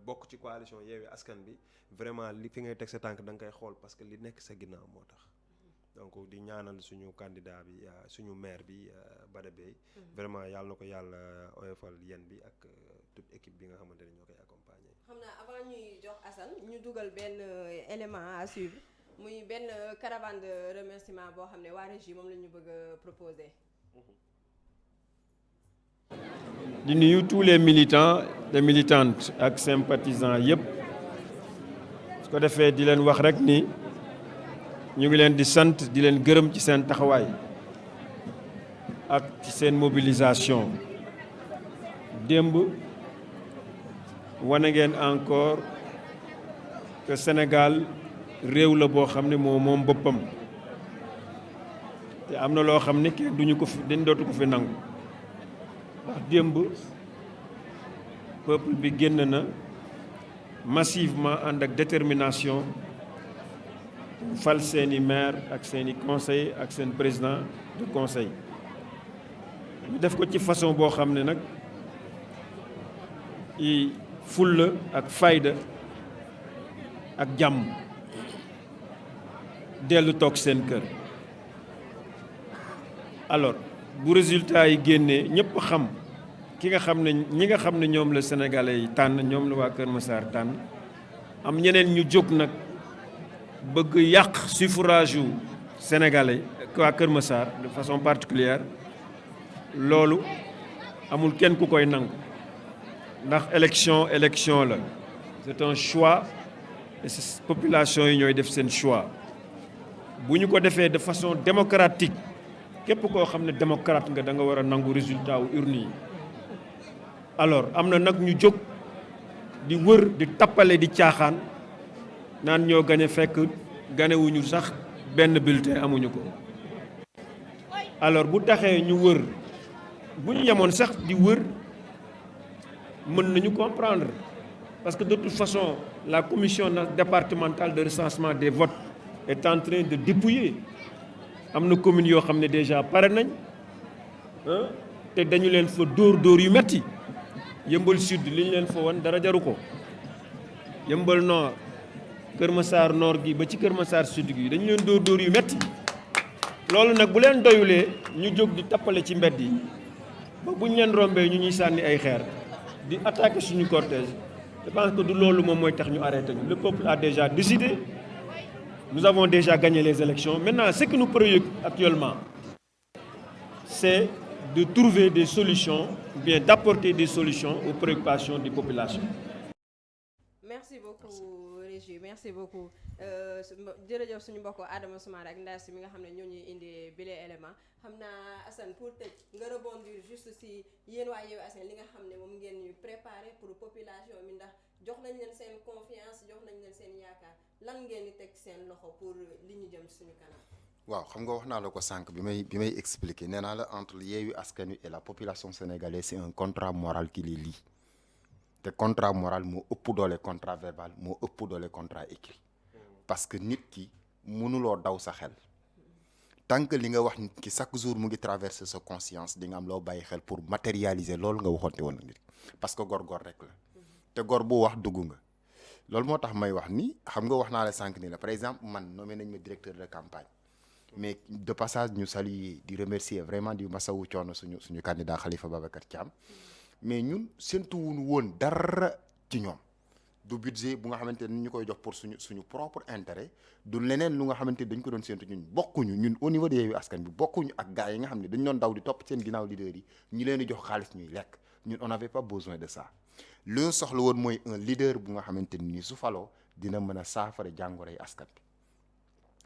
bokk ci coalition Yewwi Askan bi vraiment li fi ngay teg sa tànk da nga koy xool parce que li nekk sa ginnaaw moo tax donc di ñaanal suñu candidat bi suñu maire bi Bada Beye vraiment yàlla na ko yàlla oyofal yéen bi ak toute équipe bi nga xamante ne ñoo koy accompagner. xam naa avant ñuy jox Assane ñu dugal benn élément à suivre muy benn caravane de remerciement boo xam ne waa régie moom la ñu bëgg a proposer. di nuyu tous les militants les militantes ak sympathisants yëpp su ko defee di leen wax rek ni ñu ngi leen di sant di leen gërëm ci seen taxawaay ak ci seen mobilisation démb wane ngeen encore que Sénégal réew la boo xam ne moom boppam te am na loo xam ne kenn duñu ko fi dañ dootu ko fi nangu ndax démb peuple bi génn na massivement ànd ak détermination fal seeni maire ak seeni conseil ak seen président de conseil ñu def ko ci façon boo xam ne nag i fulla ak fayda ak jàmm dellu toog seen kër alors bu résultat yi génnee ñëpp xam ki nga xam ne ñi nga xam ne ñoom la sénégalais yi tànn ñoom la waa Kër Massar tànn am ñeneen ñu jóg nag bëgg yàq suffrage yu sénégalais waa Kër Massar de façon particulière loolu amul kenn ku koy nangu ndax élection la c'est un choix et population yi ñooy def seen choix bu ñu ko defee de façon démocratique képp koo xam ne démocrate nga da nga war a nangu résultat wu urne yi alors am na nag ñu jóg di wër di tappale di caaxaan naan ñoo gañe fekk ganewuñu sax benn bulletin amuñu ko alors bu taxee ñu wër bu ñu yemoon sax di wër mën nañu comprendre parce que de toute façon la commission départementale de recensement des votes est en train de dépouiller am na communes yoo xam ne déjà pare nañ te dañu leen fa dóor yu metti Yëmbal Sud li ñu leen fa wan dara jaru ko Yeumbeul Nord Kër Massar Nord gi ba ci Kër Massar Sud gi dañu leen dóor yu metti loolu nag bu leen doyulee ñu jóg di tappale ci mbedd yi ba bu ñu leen rombee ñu ñuy sànni ay xeer di attaquer suñu cortège je pense que du loolu moom mooy tax ñu arrêté ñu le peuple a déjà décidé nous avons déjà gagné les élections maintenant ce qui nous préoccupe actuellement c'est de trouver des solutions ou bien d'apporter des solutions aux préoccupations des populations. Merci beaucoup Régis merci beaucoup jërëjëf suñu mbokk Adama Soumaré ak Ndaa si mi nga xam ne ñoo ñuy indi bile élément xam naa Assane pour tëj nga rebondir juste si yéen waa Yewwi Askan li nga xam ne moom ngeen ñu préparé pour population mi ndax jox nañ leen seen confiance jox nañ leen seen yaakaar lan ngeen di teg seen loxo pour li ñu jëm suñu kanam. waaw xam nga wax naa la ko sànq bi may expliquer nee naa la entre Yewwi Askan Wi et la population sénégalaise c'est un contrat moral qui les lie te contrat moral moo ëpp doole contrat verbal moo ëpp doole contrat écrit parce que nit ki mënuloo daw sa xel tant que li nga wax nit ki chaque jour mu ngi traverser sa conscience di nga am loo bàyyi xel pour matérialiser loolu nga waxoonte woon nit parce que gor rek la te gor bu wax dugg nga loolu moo tax may wax ni xam nga wax naa la sànq ni la par exemple man nommé nañ ma directeur de campagne mais de passage ñu saluer di remercier vraiment di masawu coono suñu candidat Khalifa Babacar Thiam mais ñun séntuwuñu woon dara ci ñoom du budget bu nga xamante ne ñu koy jox pour suñu propre intérêt du leneen lu nga xamante ne dañ ko doon séntu ñun bokkuñu ñun au niveau de Yewwi Askan bi bokkuñu ak gars yi nga xam ne dañ doon daw di topp seen ginnaaw leader yi ñu leen di jox xaalis ñuy lekk ñun on n'avait pas besoin de ça li ñu soxla woon mooy un leader bu nga xamante ni su faloo dina mën a saafara jàngoroy askan bi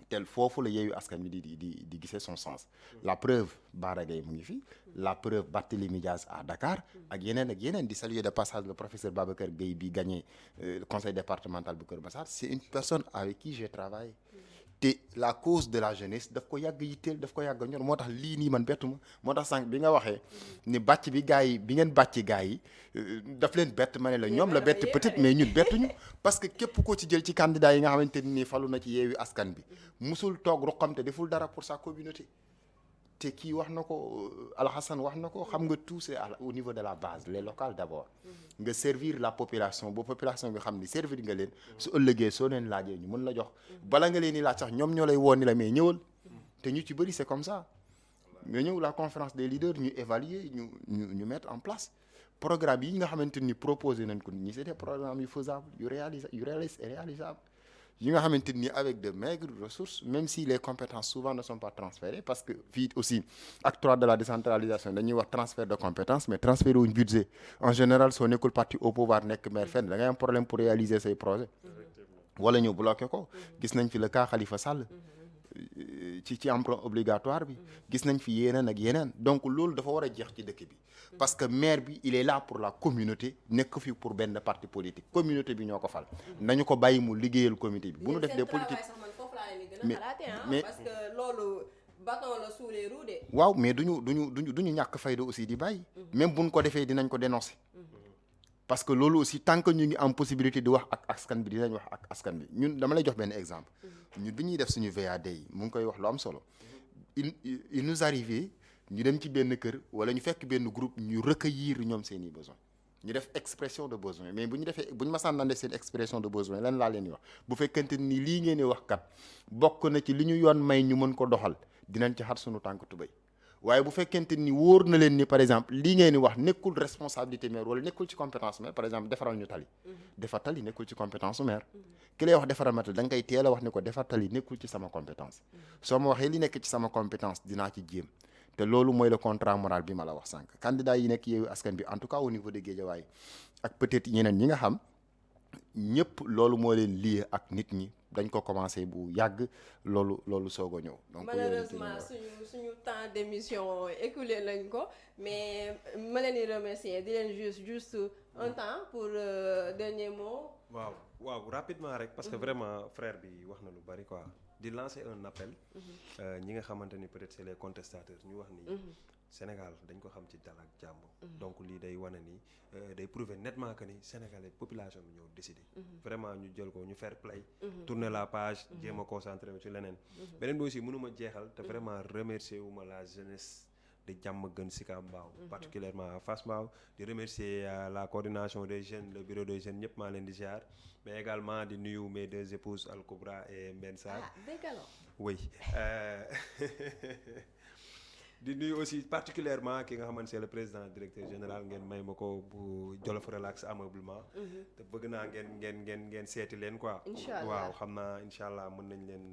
tel foofu la Yewwi Askan bi di gisee son sens la preuve Bara Gaye mu ngi fi la preuve Barthélémy Diaz à Dakar ak yeneen di saluer de passage le professeur Babacar Gueye bi gagné le conseil départemental bu Kër Massar c'est une personne avec qui j'ai travaillé te la cause de la jeunesse daf ko yàgg yitteel daf ko yàgg ñor moo tax lii nii man bettu ma moo tax sànq bi nga waxee ni bàcc bi gars yi bi ngeen bàcc gars yi daf leen bett ma ne la ñoom la bett peut-être mais ñun bettuñu parce que képp koo ci jël ci candidat yi nga xamante ni falu na ci Yewwi Askan bi musul toog ruqam te deful dara pour sa communauté te kii wax na ko Alhassane wax na ko xam nga tout c'est au niveau de la base les locales d'abord nga servir la population ba population bi xam ni servir nga leen su ëllëgee soo leen laajee ñu mën la jox bala nga leen di laaj sax ñoom ñoo lay woon ni la mais ñëwal te ñu ci bëri c'est comme ça nga ñëw la conférence des leaders ñu évaluer ñu mettre en place programme yi nga xamante ni proposé nañ ko ñi c'est des programmes yu faisables yu réalisables yi nga xamante ni avec de maigres ressources même si les compétences souvent ne sont pas transférées parce que fii aussi acte 3 de la décentralisation dañuy wax transfert de compétences mais transféré wuñ budget en général soo nekkul parti au pouvoir nekk maire fenn da ngay am problème pour réaliser say projet wala ñu bloqué ko gis nañ fi le cas Khalifa Sall ci emploi obligatoire bi gis nañ fi yeneen ak yeneen donc loolu dafa war a jeex ci dëkk bi parce que maire bi il est là pour la communauté nekk fi pour benn parti politique communauté bi ñoo ko fal nañu ko bàyyi mu liggéeyal comité bi bu ñu def des politiques mais parce que loolu bâton la sous les roues de waaw mais duñu ñàkk fayda aussi di bàyyi même buñ ko defee dinañ ko dénoncer parce que loolu aussi tant que ñu ngi am possibilité di wax ak askan bi dinañ wax ak askan bi ñun dama lay jox benn exemple ñun bi ñuy def suñu VAD yi mu ngi koy wax lu am solo il nous arrivait ñu dem ci benn kër wala ñu fekk benn groupe ñu recueillir ñoom seen i besoin ñu def expression de besoin mais bu ñu masaan naan def seen expression de besoin lan laa leen di wax bu fekkente ni lii ngeen di wax kat bokk na ci li ñu yoon may ñu mën ko doxal dinañ ci xar suñu tànk tubéy waaye bu fekkente ni wóor na leen ni par exemple lii ngeen di wax nekkul responsabilité maire wala nekkul ci compétence maire par exemple defaral ñu tali defar tali nekkul ci compétence maire ki lay wax defaral ma tali da nga koy teel a wax ni ko defar tali nekkul ci sama compétence soo ma waxee li nekk ci sama compétence dinaa ci jéem te loolu mooy le contrat moral bi ma la wax sànq candidat yi nekk Yewwi Askan bi en tout cas au niveau de Guédiawaye ak peut-être ñeneen ñi nga xam ñëpp loolu moo leen lié ak nit ñi dañ ko commencé bu yàgg loolu soog a ñëw. donc malheureusement suñu temps d'émission écoulé lañ ko mais ma leen di remercier di leen juste un temps pour dernier mot. waaw rapidement rek parce que vraiment frère bi wax na lu bari quoi di lancer un appel. ñi nga xamante ni peut-être c'est les contestateurs ñu wax ni. Sénégal dañ ko xam ci dal ak jàmm. donc lii day wane ni day prouver nettement que ni Sénégalais population bi ñoo décidé. vraiment ñu jël ko ñu fair play. tourner la page jéem a concentré wu ci leneen. beneen bi aussi mënuma jeexal te vraiment remercier wu ma la jeunesse de Diamaguène Sicap Mbao particulièrement à Fass Mbao di remercier la coordination des jeunes le bureau des jeunes ñëpp maa leen di ziar mais également di nuyu mes deux épouses Al Koubra et Mbène Sarr oui di nuyu aussi particulièrement ki nga xamante c'est le président directeur général ngeen may ma ko bu Jolof Relax ameublement te bëgg naa ngeen seeti leen quoi waaw xam naa incha allah mën nañ leen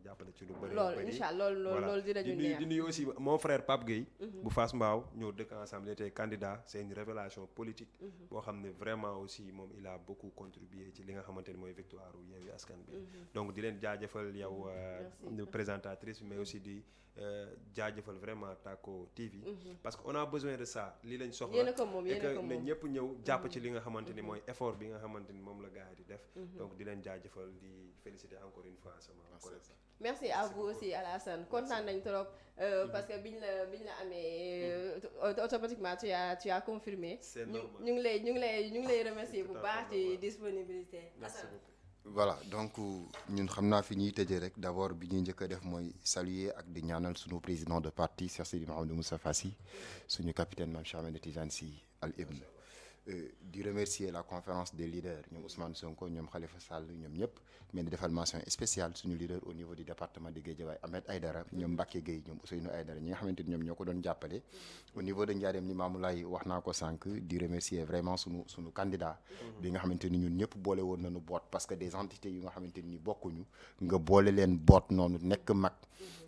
jàppale ci lu bëri loolu incha allah loolu dinañu neex di nuyu aussi mon frère Pape Gueye bu Fass Mbao ñoo dëkk ensemble il était candidat c'est une révélation politique boo xam ne vraiment aussi moom il a beaucoup contribué ci li nga xamante ne mooy victoire u Yewwi Askan bi donc di leen jaajëfal yow présentatrice mais aussi di jaajëfal vraiment Tako TV parce que on a besoin de ça lii lañ soxla et que na ñëpp ñëw jàpp ci li nga xamante ni mooy effort bi nga xamante ni moom la gars yi di def donc di leen jaajëfal di féliciter encore une fois sama collègue merci à vous aussi Alassane kontaan nañ trop parce que biñ la amee automatiquement tu as confirmé c'est normal ñu ngi lay remercier bu baax ci disponibilité merci beaucoup voilà donc ñun xam naa fi ñuy tëjee rek d'abord bi ñuy njëkk a def mooy saluer ak di ñaanal suñu président de parti Cheikh Seydi Mouhamadou Moustapha Sy suñu capitaine Mame Cheikh Ahmed Tidiane Sy Al Ibn di remercier la conférence des leaders ñoom Ousmane Sonko ñoom Khalifa Sall ñoom ñëpp mais di defal mention spéciale suñu leader au niveau du département de Guédiawaye Ahmed Aïdara ñoom Mbacké Gueye ñoom Ousseynou Aïdara ñi nga xamante ni ñoom ñoo ko doon jàppale au niveau de Ndiarème ni Mamoulaye wax naa ko sànq di remercier vraiment suñu candidat bi nga xamante ni ñun ñëpp boole woon nañu boot parce que des entités yu nga xamante ni bokkuñu nga boole leen boot noonu nekk mag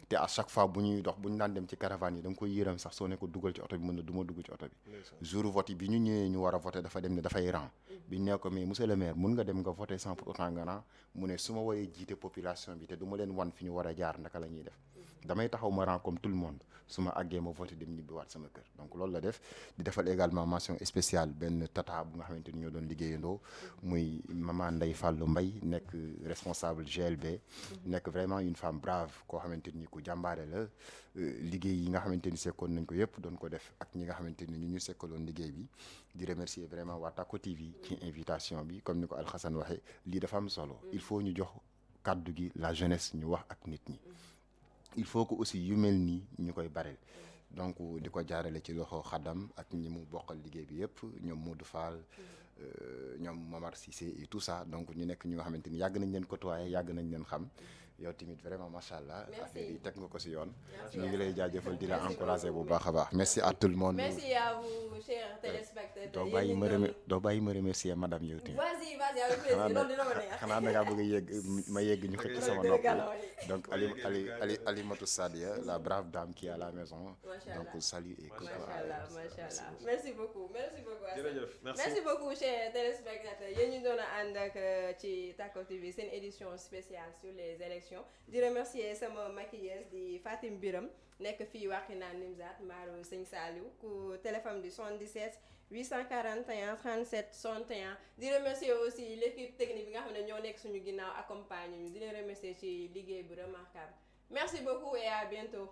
te à chaque fois bu ñuy dox bu ñu daan dem ci caravane yi da nga koy yëram sax soo ne ko dugal ci oto bi mën na du ma dugg ci oto bi jour vote bi ñu ñëwee ñu war a voté dafa dem ne dafay rang bi ñu ne ko mais monsieur le maire mun nga dem nga voté sans pour autant nga rang mu ne su ma waree jiite population bi te du ma leen wan fi ñu war a jaar naka la ñuy def damay taxaw ma rang comme tout le monde su ma àggee ma voté dem ñibbiwaat sama kër donc loolu la def di defal également mention spéciale benn tata bu nga xamante ni ñoo doon liggéeyandoo muy maman Ndeye Fallou Mbaye nekk responsable GLB nekk vraiment une femme brave koo xamante ni ku jàmbaare la liggéey yi nga xamante ni sekkoon nañ ko yëpp doon ko def ak ñi nga xamante ni ñu sekkaloon liggéey bi di remercier vraiment waa Tako TV ci invitation bi comme ni ko Alxasan waxee lii dafa am solo il faut ñu jox kàddu gi la jeunesse ñu wax ak nit ñi il faut que aussi yu mel nii ñu koy bareel donc di ko jaarale ci loxo xadam ak ñi mu bokkal liggéey bi yëpp ñoom Modou Fall ñoom Mamar Cissé et tout ça donc ñu nekk ñu nga xamante ni yàgg nañ leen côtoyer yàgg nañ leen xam yow tamit vraiment macha allah affaire yi teg nga ko si yoon ñu ngi lay jaajëfal di la encourager bu baax a baax merci à tout le monde merci à vous chers téléspectateurs doo bàyyi ma remercier madame yow tamit vas-y avec plaisir loolu dina ma neex xanaa da ngaa bëgg a yegg ma yegg ñu xëcc sama nopp donc Alimatou Sadia la brave dame qui est à la maison donc salut et coucou machallah merci beaucoup jërëjëf merci beaucoup chers téléspectateurs yéen ñu doon a ànd ak ci Tako TV seen édition spéciale sur les élections di remercier sama maquilleuse di Fatim Biram nekk fii Wakhinane Nimzatt Maru Sëñ Saliou ku téléphone di 77 841 37 61 di remercier aussi l'équipe technique bi nga xam ne ñoo nekk suñu ginnaaw accompagner ñu di leen remercier ci liggéey bu remarquable merci beaucoup et à bientôt